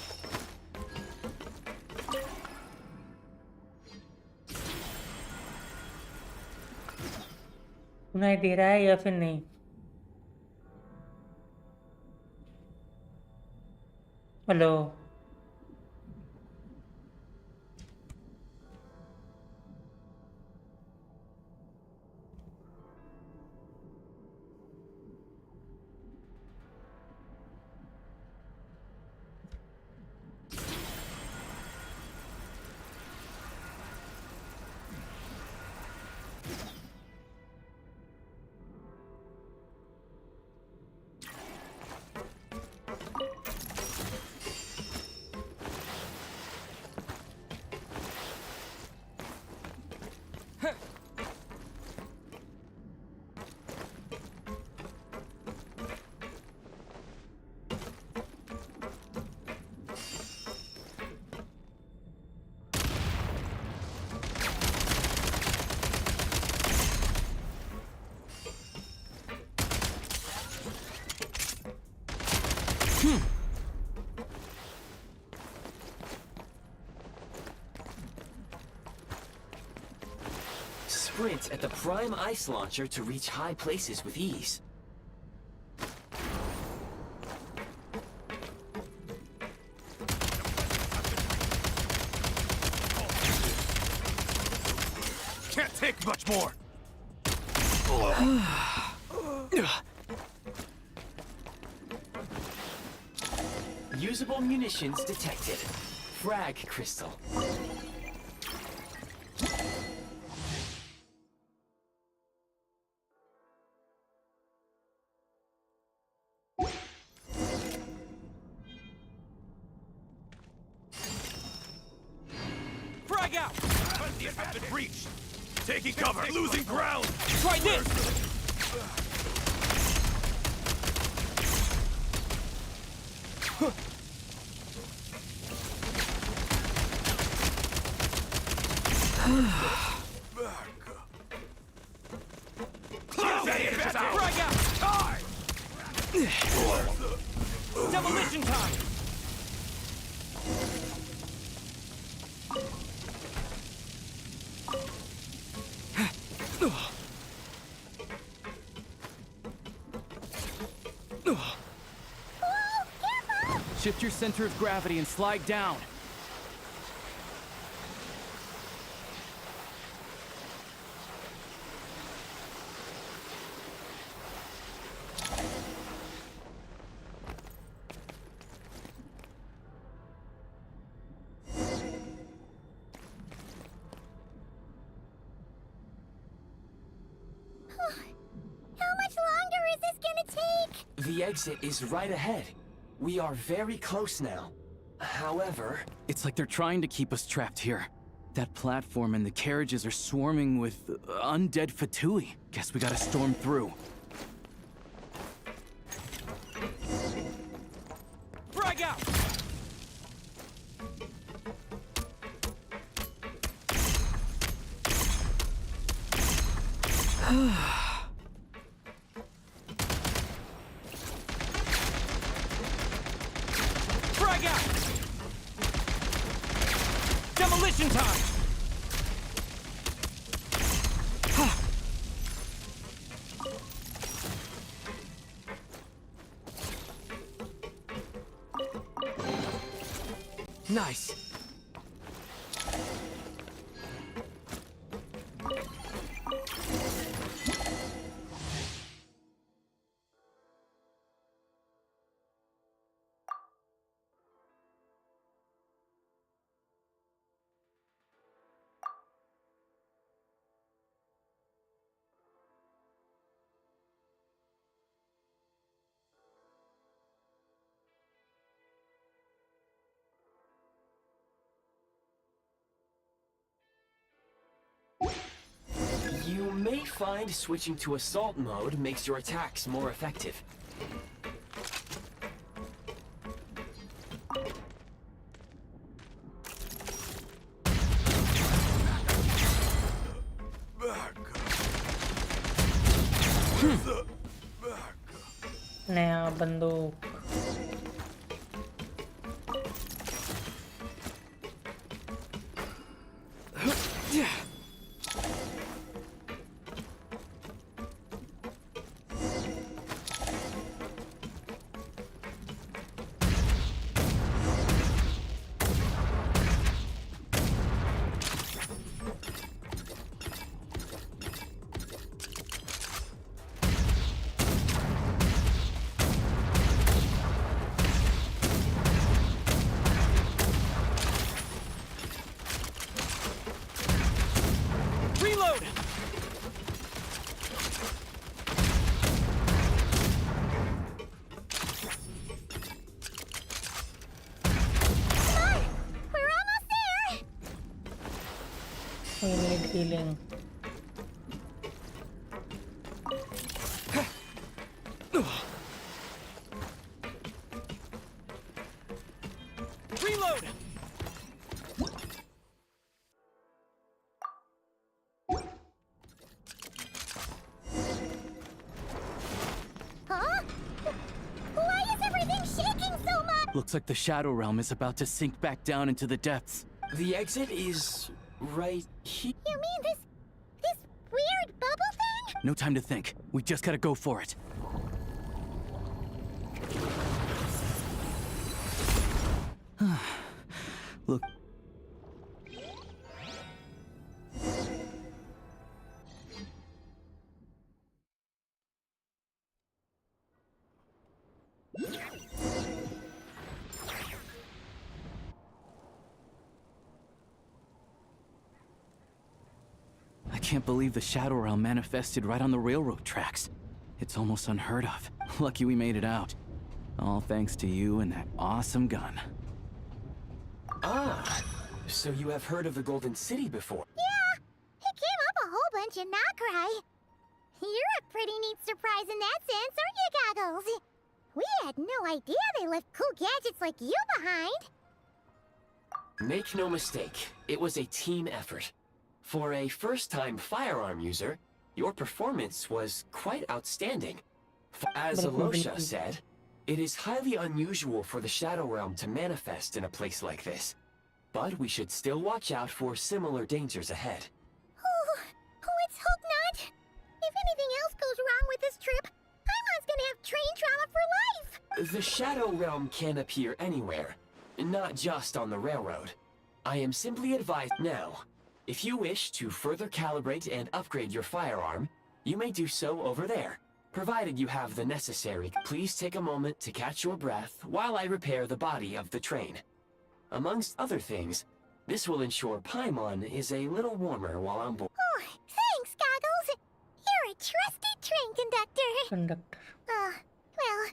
सुनाई दे रहा है या फिर नहीं? Hello. Sprint at the prime ice launcher to reach high places with ease. Can't take much more. Usable munitions detected. Frag crystal. Frag out! Frontiers have been breached. Taking cover, losing ground. Try this! Frag out! Demolition time! Shift your center of gravity and slide down. How much longer is this gonna take? The exit is right ahead. We are very close now. However... It's like they're trying to keep us trapped here. That platform and the carriages are swarming with undead Fatui. Guess we gotta storm through. Frag out! Frag out! Demolition time! Nice. You may find switching to assault mode makes your attacks more effective. नया बंदूक Reload! We're almost there! we need healing. Reload! Huh? Why is everything shaking so much? Looks like the Shadow Realm is about to sink back down into the depths. The exit is right here. You mean this weird bubble thing? No time to think. We just gotta go for it. Look. I can't believe the Shadow Realm manifested right on the railroad tracks. It's almost unheard of. Lucky we made it out. All thanks to you and that awesome gun. Ah, so you have heard of the Golden City before? Yeah, it came up a whole bunch in Nokrai. You're a pretty neat surprise in that sense, aren't you, Goggles? We had no idea they left cool gadgets like you behind. Make no mistake, it was a team effort. For a first-time firearm user, your performance was quite outstanding. As Alosha said, it is highly unusual for the Shadow Realm to manifest in a place like this. But we should still watch out for similar dangers ahead. Oh, let's hope not. If anything else goes wrong with this trip, Paimon's gonna have train trauma for life. The Shadow Realm can appear anywhere, not just on the railroad. I am simply advised now. If you wish to further calibrate and upgrade your firearm, you may do so over there, provided you have the necessary. Please take a moment to catch your breath while I repair the body of the train. Amongst other things, this will ensure Paimon is a little warmer while on board. Oh, thanks, Goggles. You're a trusty train conductor. Conductor. Well,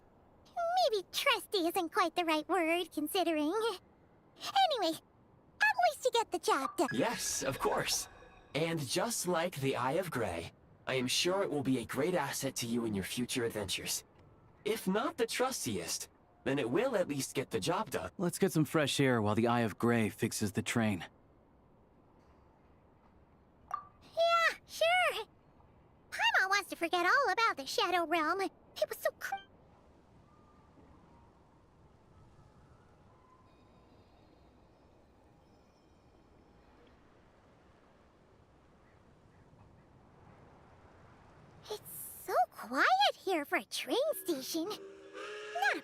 maybe trusty isn't quite the right word, considering. Anyway, at least you get the job done. Yes, of course. And just like the Eye of Grey, I am sure it will be a great asset to you in your future adventures. If not the trustiest, then it will at least get the job done. Let's get some fresh air while the Eye of Grey fixes the train. Yeah, sure. Paimon wants to forget all about the Shadow Realm. It was so cool. It's so quiet here for a train station. Not a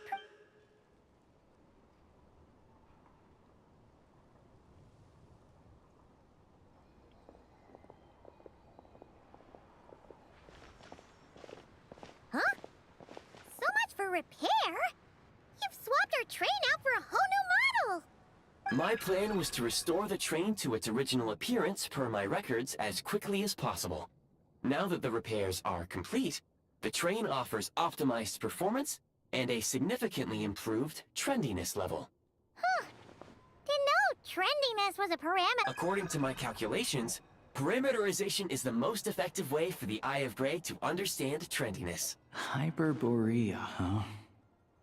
Huh? So much for repair? You've swapped our train out for a whole new model! My plan was to restore the train to its original appearance per my records as quickly as possible. Now that the repairs are complete, the train offers optimized performance and a significantly improved trendiness level. Huh. Didn't know trendiness was a parameter. According to my calculations, Perimeterization is the most effective way for the Eye of Grey to understand trendiness. Hyperborea, huh?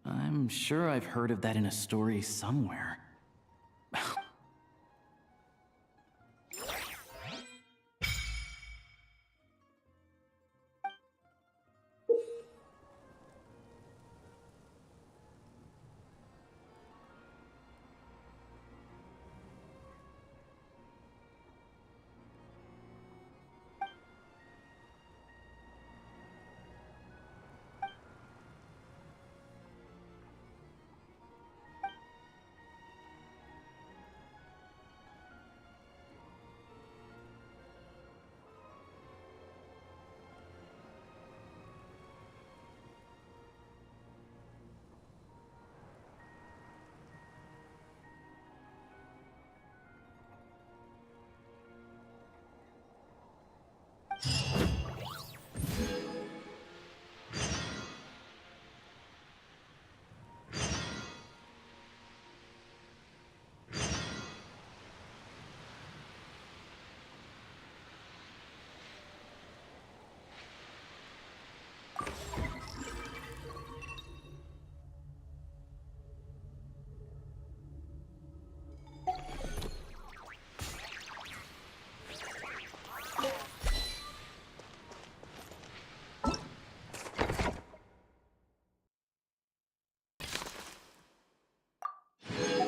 I'm sure I've heard of that in a story somewhere.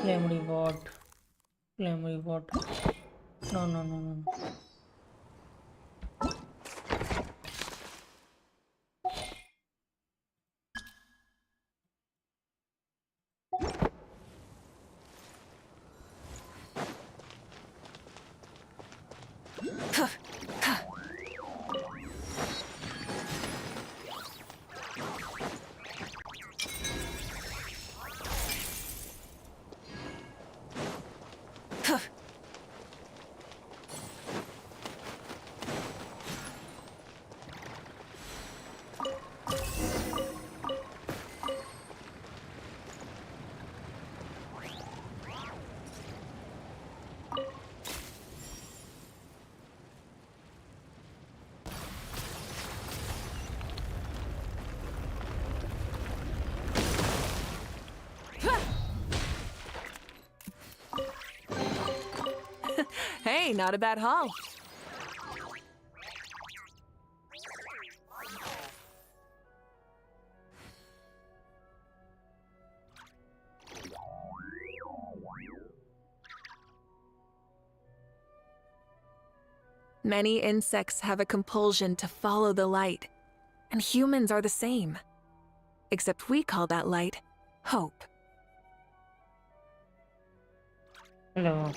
Memory bot. Memory bot. No, no, no, no, no. Hey, not a bad haul. Many insects have a compulsion to follow the light, and humans are the same. Except we call that light hope. Hello.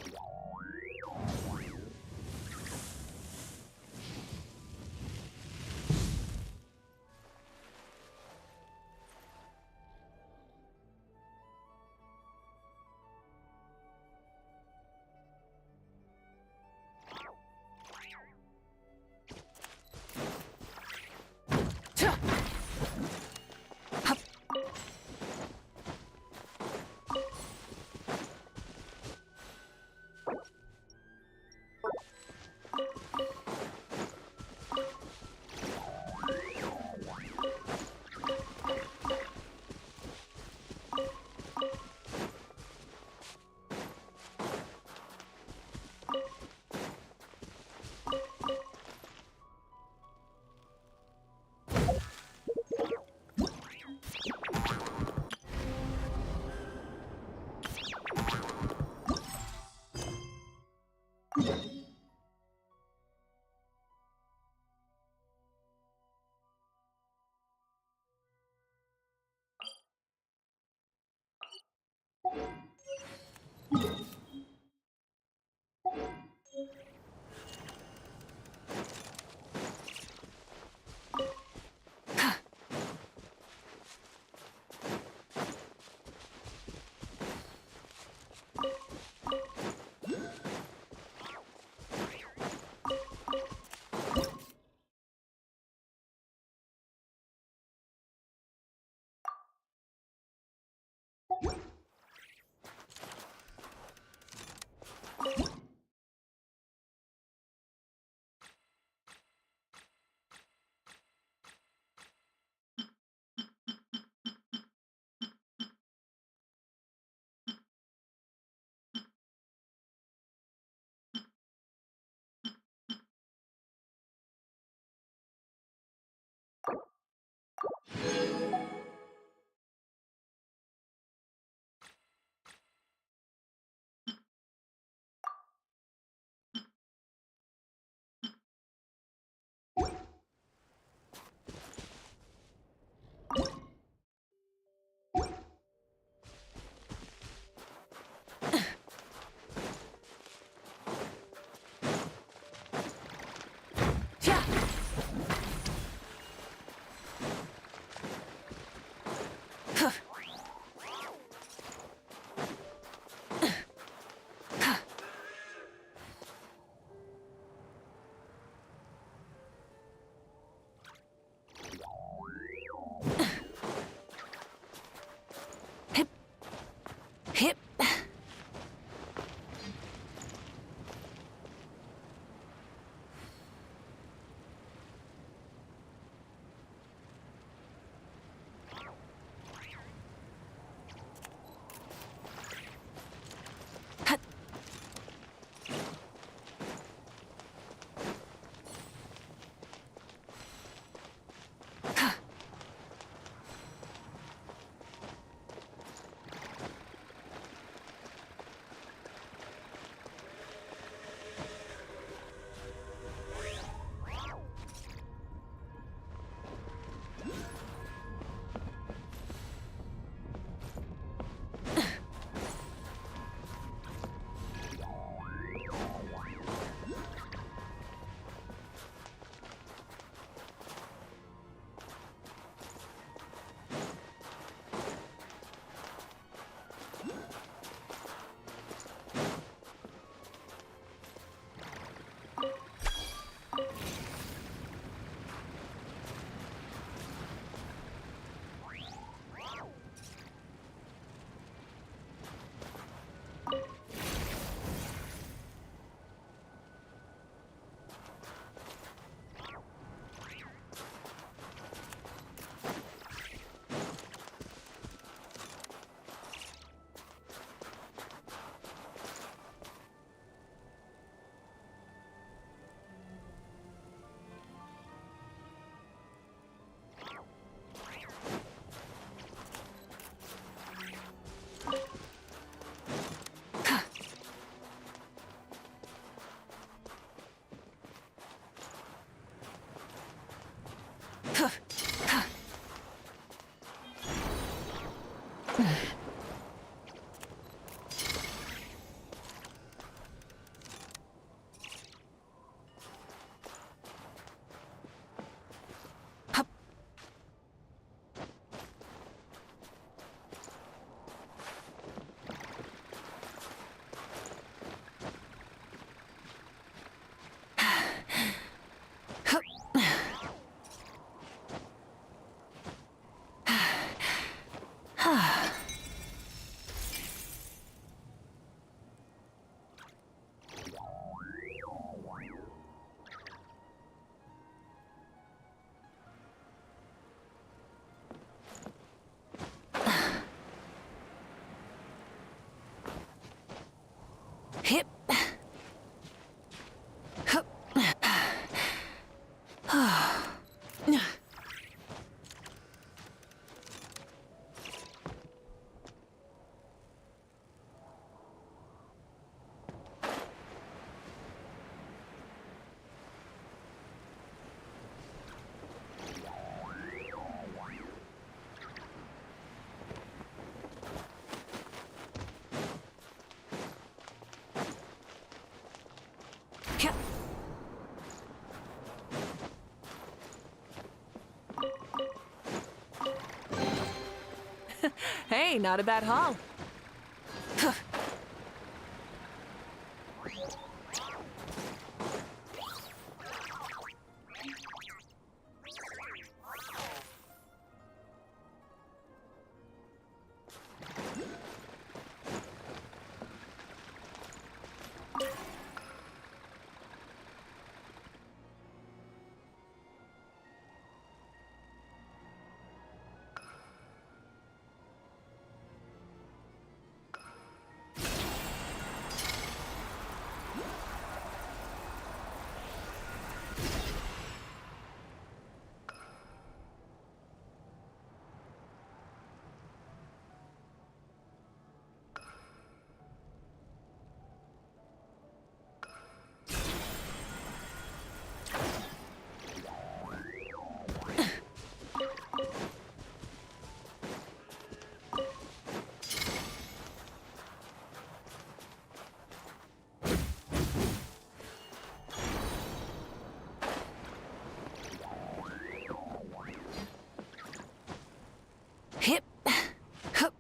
Hip. Hey, not a bad haul. Hip. Hup.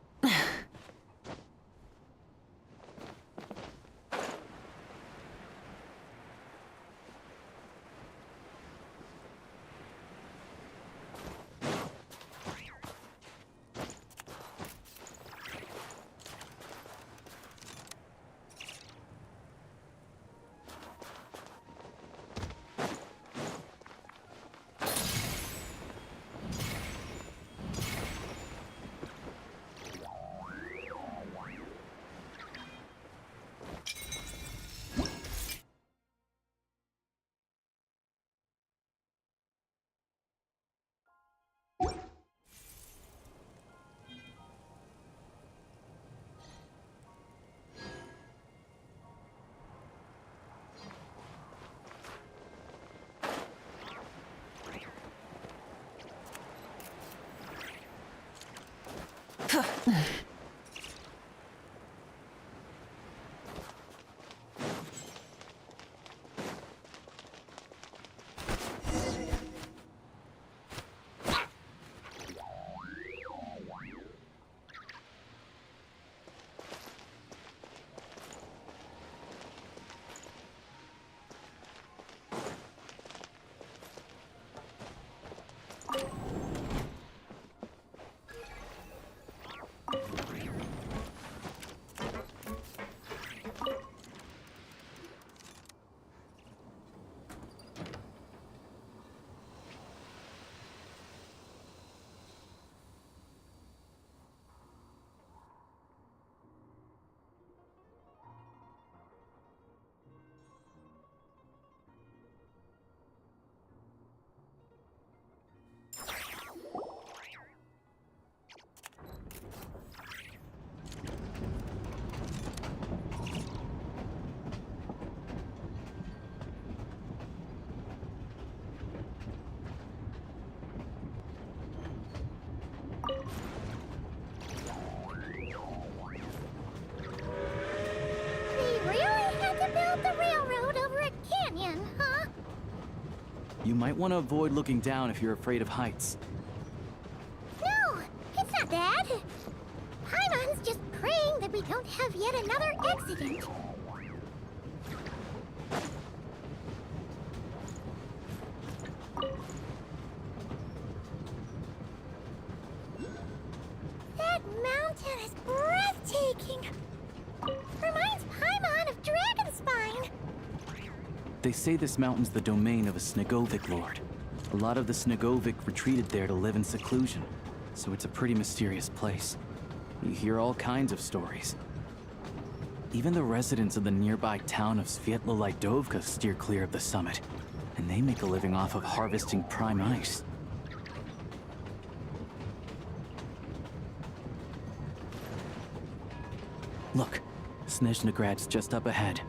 You might want to avoid looking down if you're afraid of heights. No, it's not that. Paimon's just praying that we don't have yet another accident. That mountain is breathtaking. Reminds Paimon of Dragonspine. They say this mountain's the domain of a Snegovic lord. A lot of the Snegovic retreated there to live in seclusion, so it's a pretty mysterious place. You hear all kinds of stories. Even the residents of the nearby town of Svietlo-Lidovka steer clear of the summit, and they make a living off of harvesting prime ice. Look, Snezhnograd's just up ahead.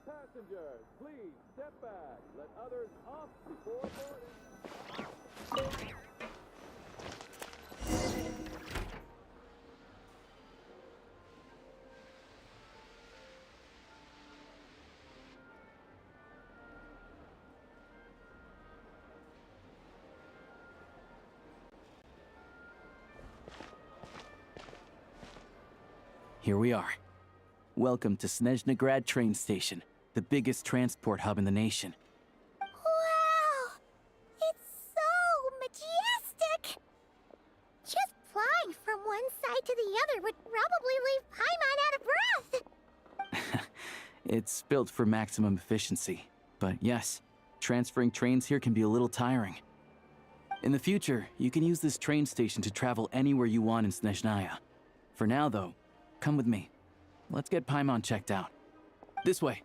Passengers, please step back. Let others off before boarding. Here we are. Welcome to Snezhnograd train station, the biggest transport hub in the nation. Wow! It's so majestic! Just flying from one side to the other would probably leave Paimon out of breath! It's built for maximum efficiency, but yes, transferring trains here can be a little tiring. In the future, you can use this train station to travel anywhere you want in Snezhnaya. For now, though, come with me. Let's get Paimon checked out. This way.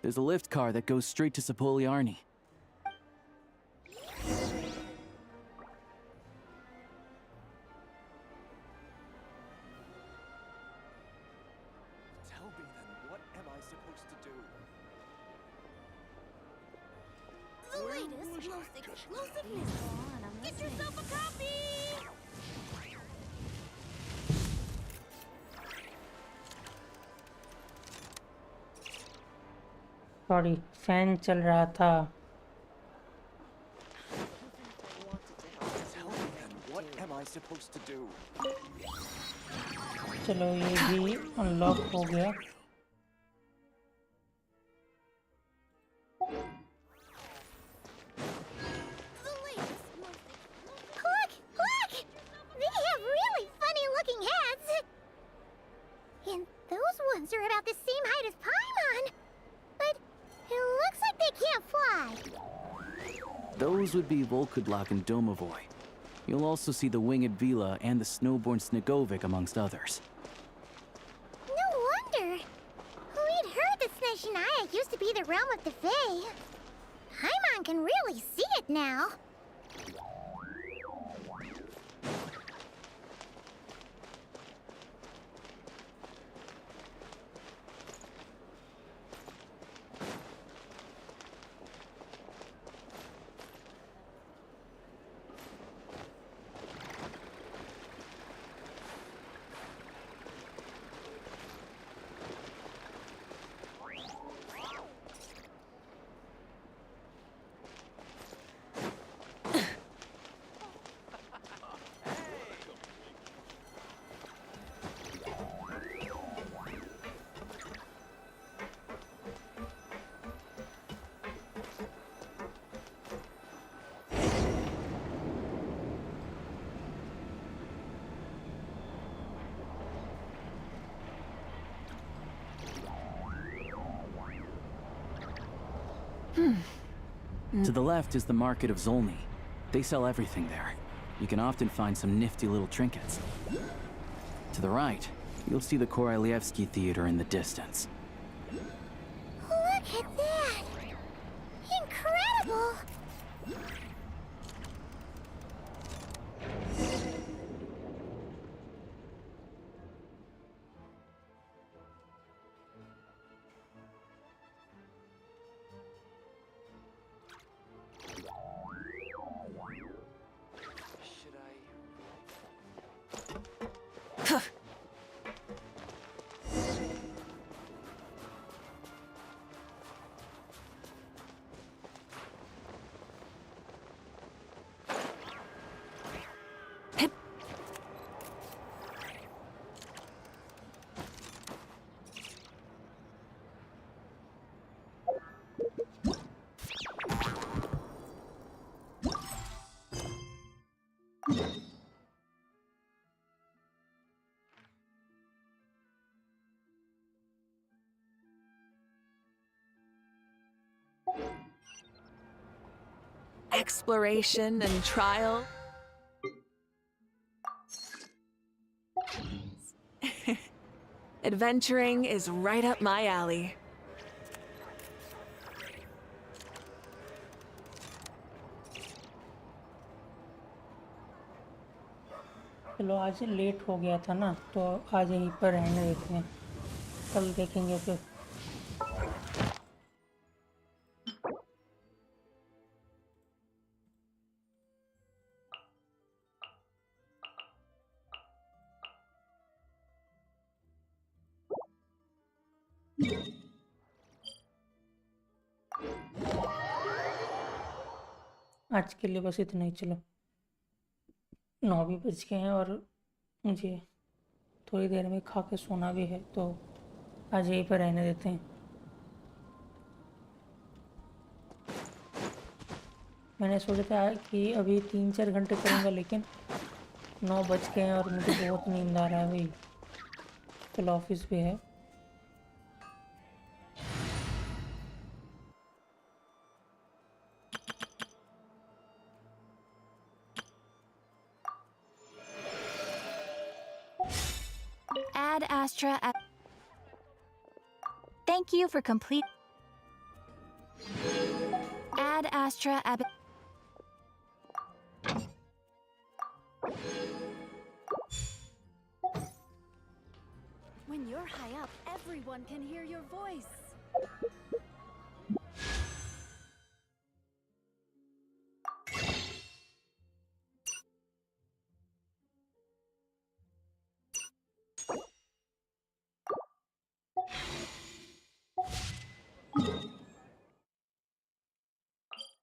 There's a lift car that goes straight to Sapoliarny. Tell me then, what am I supposed to do? The latest, most explosive news. Get yourself a copy! Sorry fan चल रहा था. Tell me then, what am I supposed to do? चलो ये भी unlock हो गया. Look! Look! They have really funny looking heads! And those ones are about the same height as Paimon! But it looks like they can't fly! Those would be Volkudlak and Domovoy. You'll also see the winged Vila and the snowborn Snegovic amongst others. No wonder! We'd heard that Snezhnaya used to be the realm of the Fae. Paimon can really see it now. To the left is the market of Zolny. They sell everything there. You can often find some nifty little trinkets. To the right You'll see the Korolyevsky Theater in the distance. Look at that! Incredible! Exploration and trial. Adventuring is right up my alley. चलो आज late हो गया था ना, तो आज यहीं पर रहने देते हैं, कल देखेंगे फिर। आज के लिए बस इतना ही। चलो 9 भी बज गए हैं और मुझे थोड़ी देर में खा के सोना भी है, तो आज यहीं पर रहने देते हैं। मैंने सोचा था कि अभी 3-4 घंटे करूँगा, लेकिन 9 बज गए हैं और मुझे बहुत नींद आ रहा है भाई। कल ऑफिस भी है। Ad Astra. Thank you for complete. Ad Astra. When you're high up, everyone can hear your voice.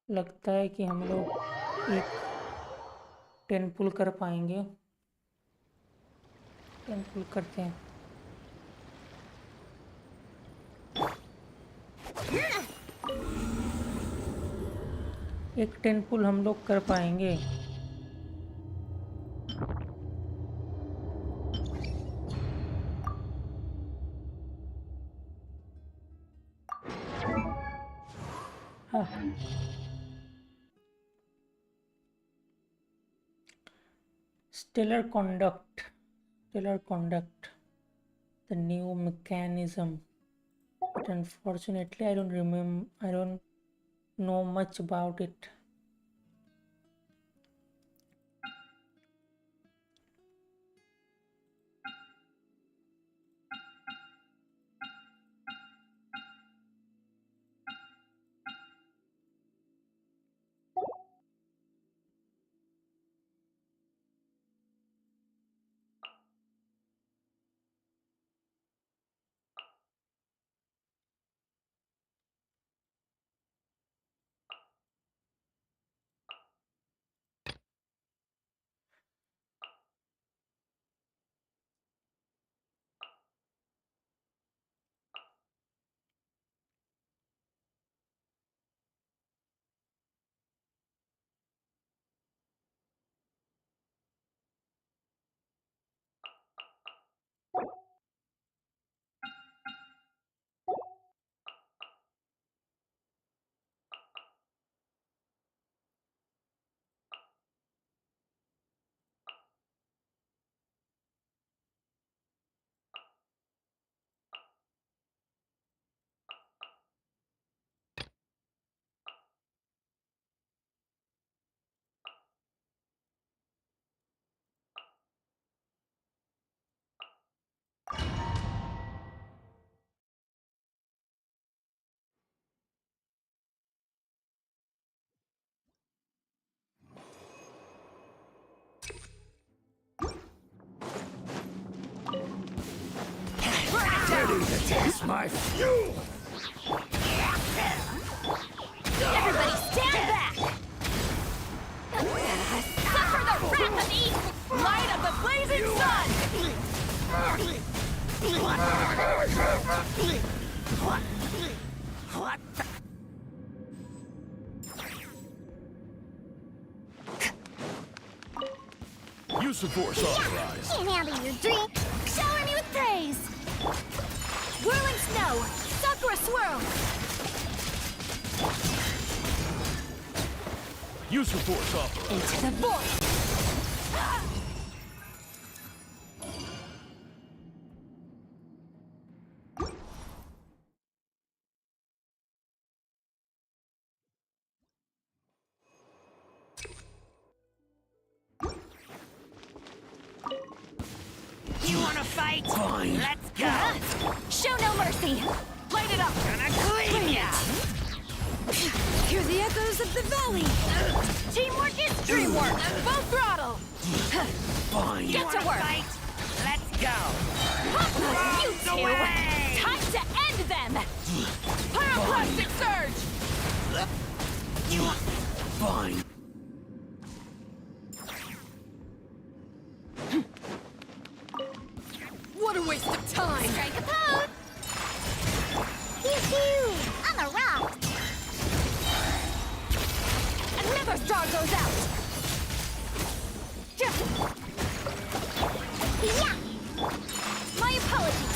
लगता है कि हम लोग एक 10 पुल कर पाएंगे। 10 पुल करते हैं। एक 10 पुल हम लोग कर पाएंगे। Stellar conduct, the new mechanism, but unfortunately I don't know much about it. Test my fuel! Everybody stand back! Suffer the wrath of Eve! Light of the blazing sun! What the? Use of force authorized. Can't handle your drink. Shower me with praise! Whirling snow! Sakura swirl! Use of force authorized. Into the void! You wanna fight? Fine. Let's go! Show no mercy! Light it up! Gonna clean ya! Hear the echoes of the valley! Teamwork is dreamwork! Full throttle! Fine. Get to work! Fight? Let's go! You two! away! Time to end them! Pyroclastic surge! Fine. What a waste of time! Strike a pose. Pew pew. On the rock. Another star goes out! Yeah. My apologies!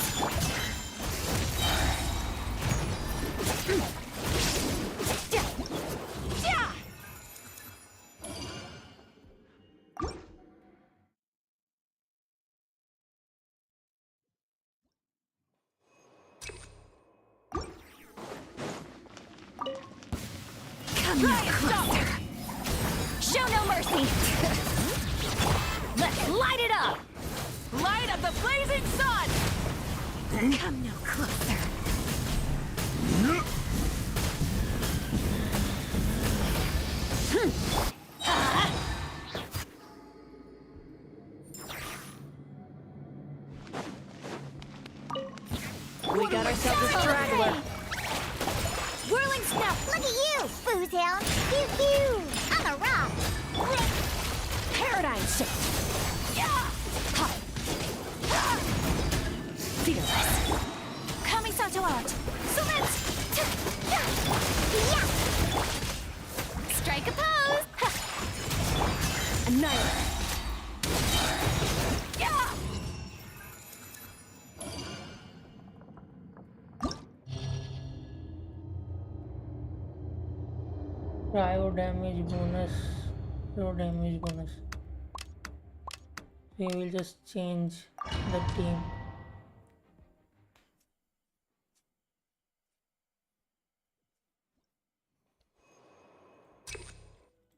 Come closer! Show no mercy! Let's light it up! Light of the blazing sun! Come no closer! We got ourselves a straggler! Whirling snow! Look at you, Foozhound. Pew pew. On the rock. Paradigm shift! Fearless! Kamisato out! So let's... Yeah. Strike a pose! Annihilate! Yeah! Cryo damage bonus. Pro damage bonus. We will just change the team.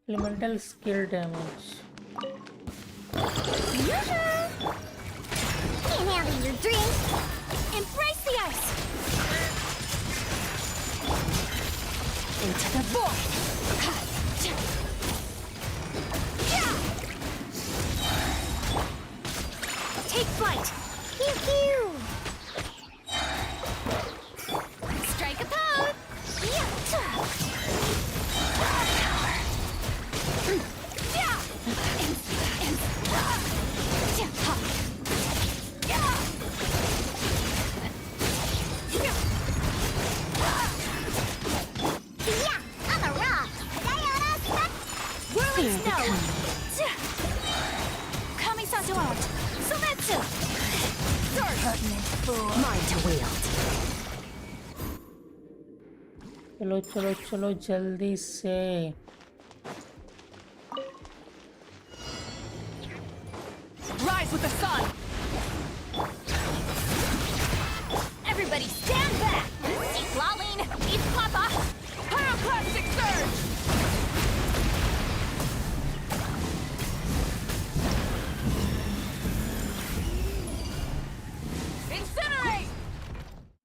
Elemental skill damage. Can't handle your drink. Embrace the ice! Into the void! Take flight! Pew pew. Strike a pose! Yeah. On the rock. Whirling snow! Kamisato out! Sumetsu! Sword! Mine to wield! चलो चलो चलो जल्दी से Rise with the sun! Everybody stand back! Eat Laline! Eat Papa! Pyroclastic surge! Incinerate!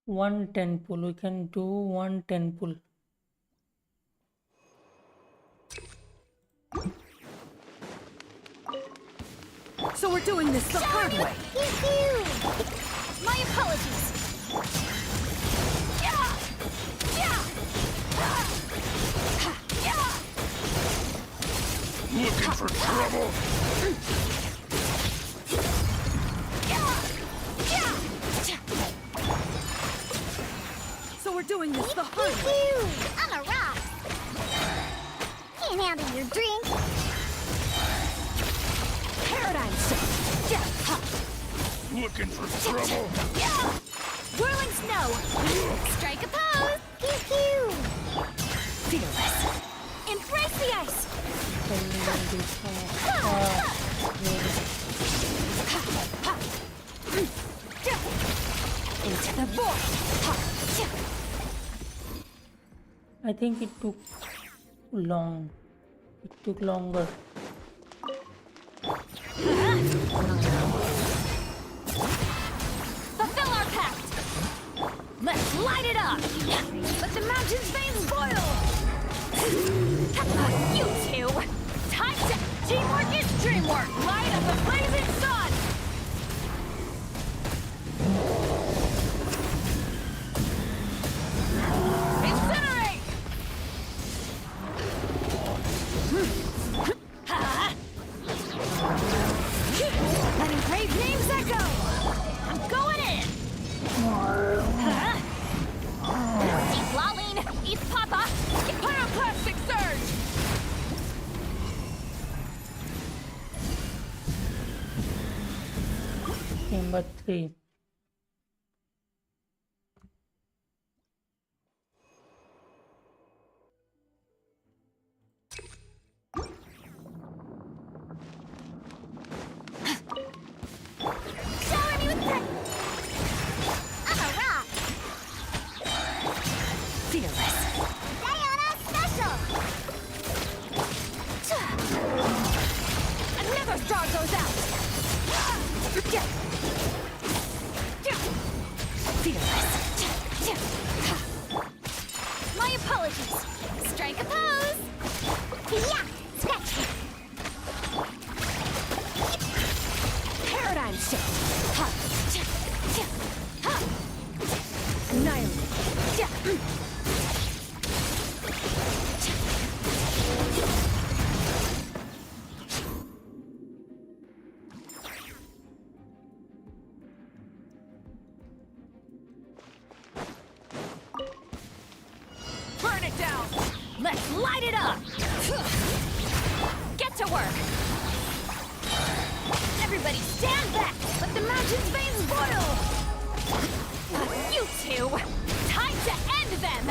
110 pull. We can do 110 pull. So we're doing this the hard way. Pew pew. My apologies. Looking for trouble? So we're doing this the hard way. I'm a rock. Can't handle your drink. Paradigm shift. Yeah. Looking for trouble? Whirling snow. Strike a pose. Pew-pew. Fearless. Embrace the ice. Into the void. I think it took long. It took longer. Fulfill our pact. Let's light it up. Let the mountain's veins boil. You two. Time to teamwork is dreamwork. Light up the blazing sun. Incinerate. Letting brave names echo. I'm going in. East Laline, East Papa, Pyroclastic Surge! Number 3. Shower me with that. I'm a rock. Fearless. Diana Special. Another star goes out. Fearless. My apologies. Strike a pose. Yeah, scratch. Paradigm shift. Annihilate. Burn it down. Let's light it up. Get to work. Everybody stand back! Let the mountain's veins boil! You two! Time to end them!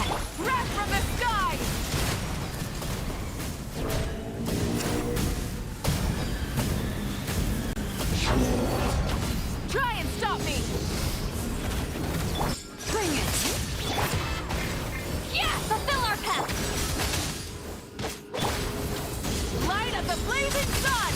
Wrath from the sky! Try and stop me! Bring it! Yeah! Fulfill our path! Light up the blazing sun!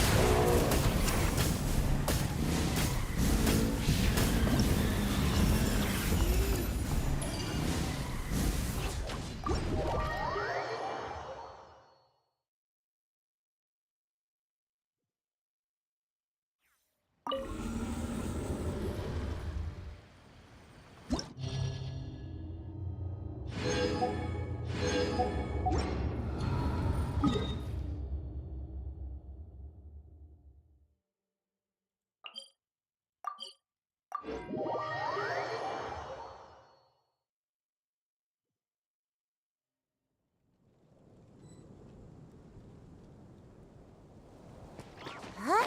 Huh?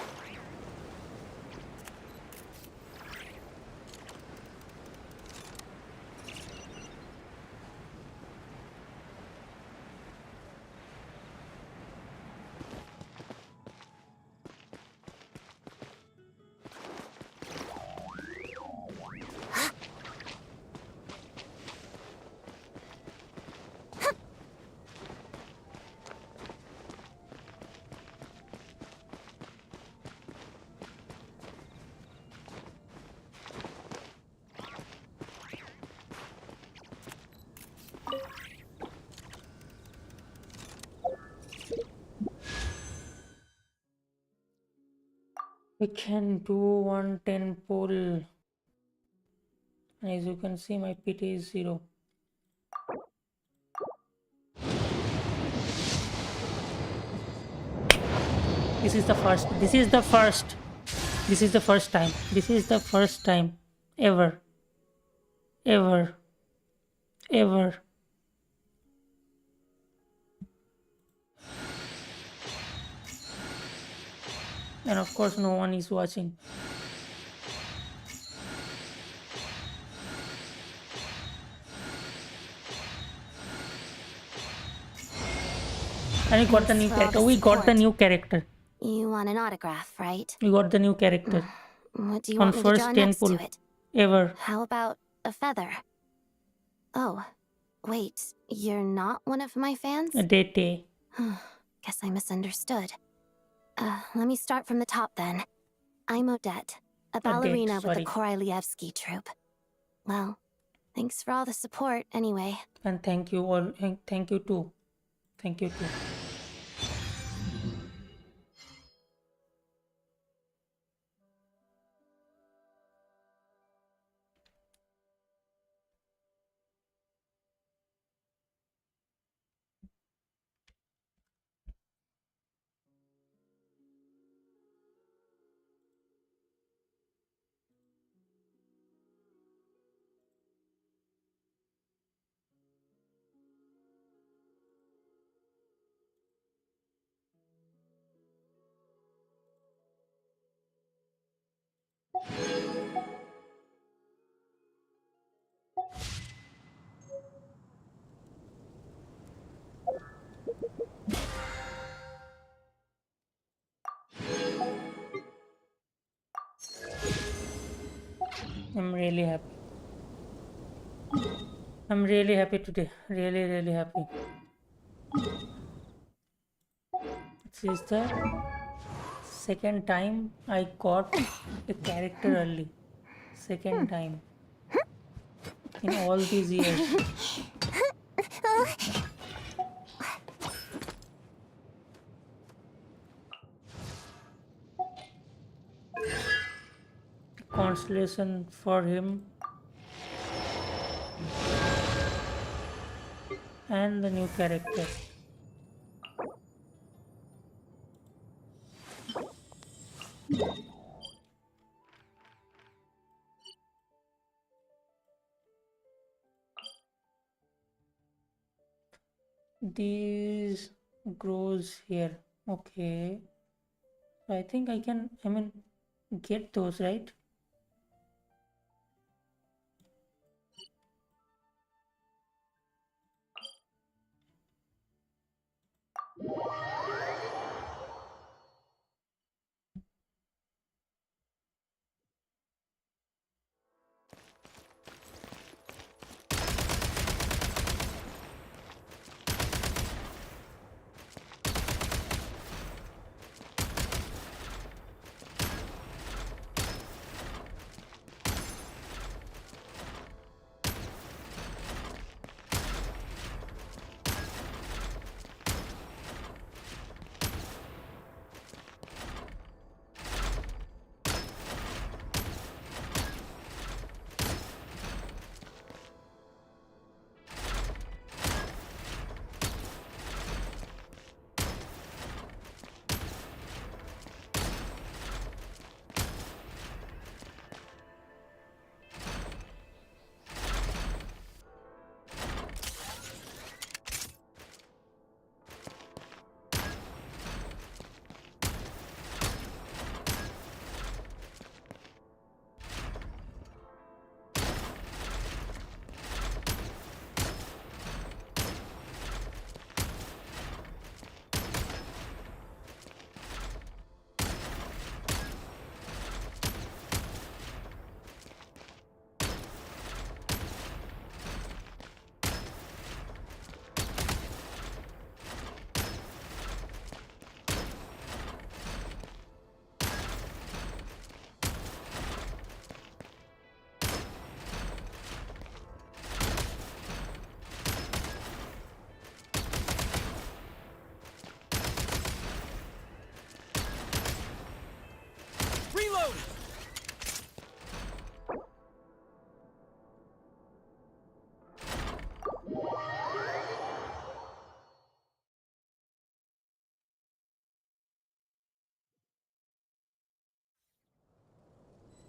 We can do 110 pull. As you can see, my PT is 0. This is the first. This is the first. This is the first time. This is the first time ever. Ever. Ever. And of course, no one is watching. And we got the new character. We got the new character. You want an autograph, right? We got the new character. What do you On want me to first draw 10 next pull to it? ever. How about a feather? Oh, wait, you're not one of my fans? A date. Guess I misunderstood. Let me start from the top then. I'm Odette, a ballerina with the Korylevsky troupe. Well, thanks for all the support anyway. And thank you all. And thank you too. Thank you too. I'm really happy. I'm really happy today. Really, really happy. This is the second time I got a character early. Second time. In all these years. Constellation for him. And the new character. These grows here. Okay. So I think I can, get those, right?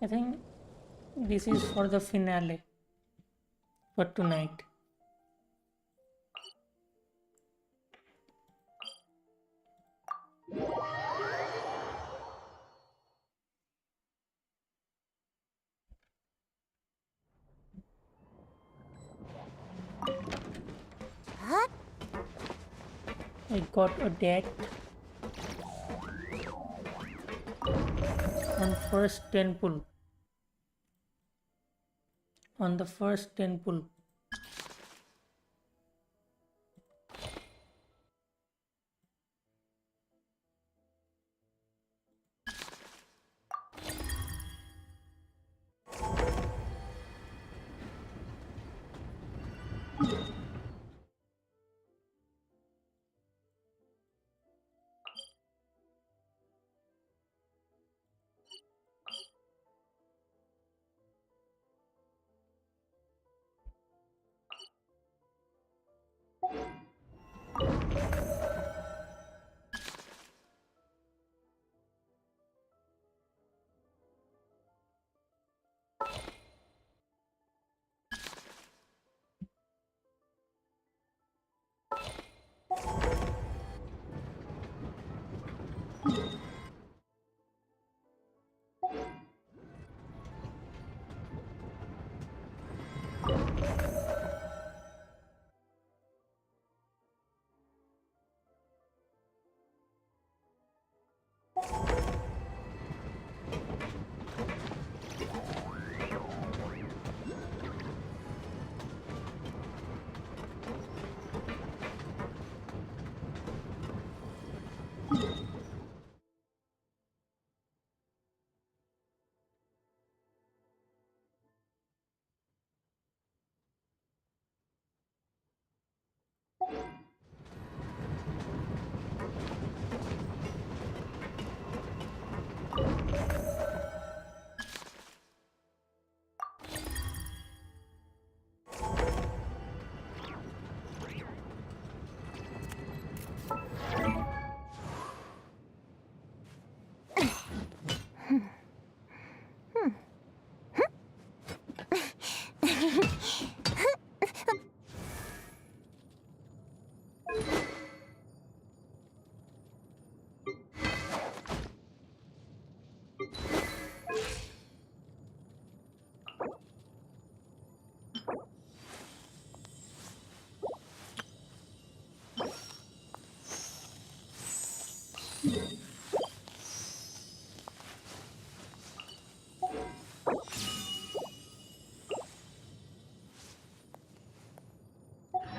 I think this is for the finale for tonight. Huh? I got a debt on first 10 pull. On the first 10 pull.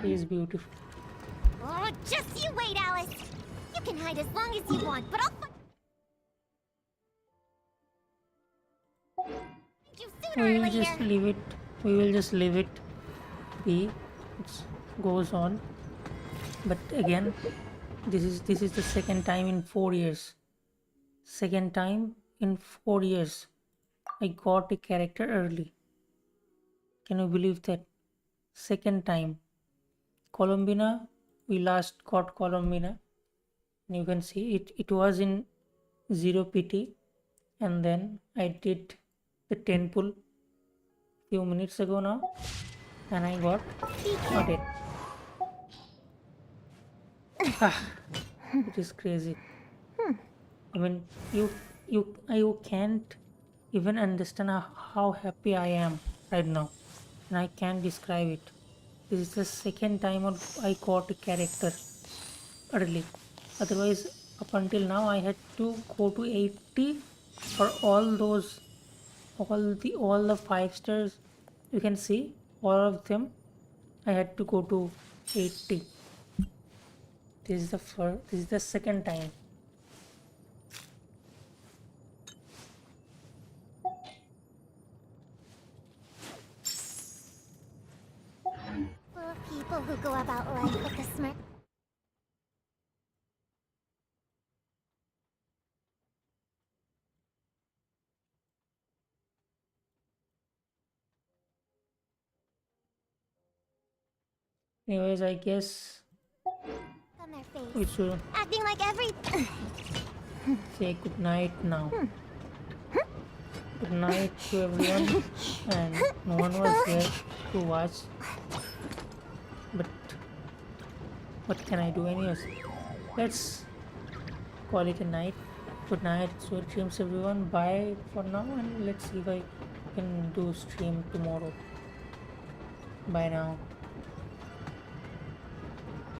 He is beautiful. Oh, just you wait, Alice. You can hide as long as you want, but I'll find you sooner We or will later. just leave it. We will just leave it be. It goes on. But again, this is the second time in 4 years. Second time in 4 years. I got a character early. Can you believe that? Second time. Columbina, we last got Columbina. And you can see it was in 0 PT, and then I did the 10 pull few minutes ago now, and I got it. It is crazy. I mean, you can't even understand how happy I am right now, and I can't describe it. This is the second time I got a character early. Otherwise, up until now, I had to go to 80 for all the 5 stars. You can see all of them. I had to go to 80. This is the second time. Full of people who go about life with a smirk. Anyways, I guess On their face. we should Acting like every say good night now. Good night to everyone, and no one was there to watch. But what can I do anyways? Let's call it a night. Good night, sweet dreams everyone. Bye for now, and let's see if I can do stream tomorrow. Bye now.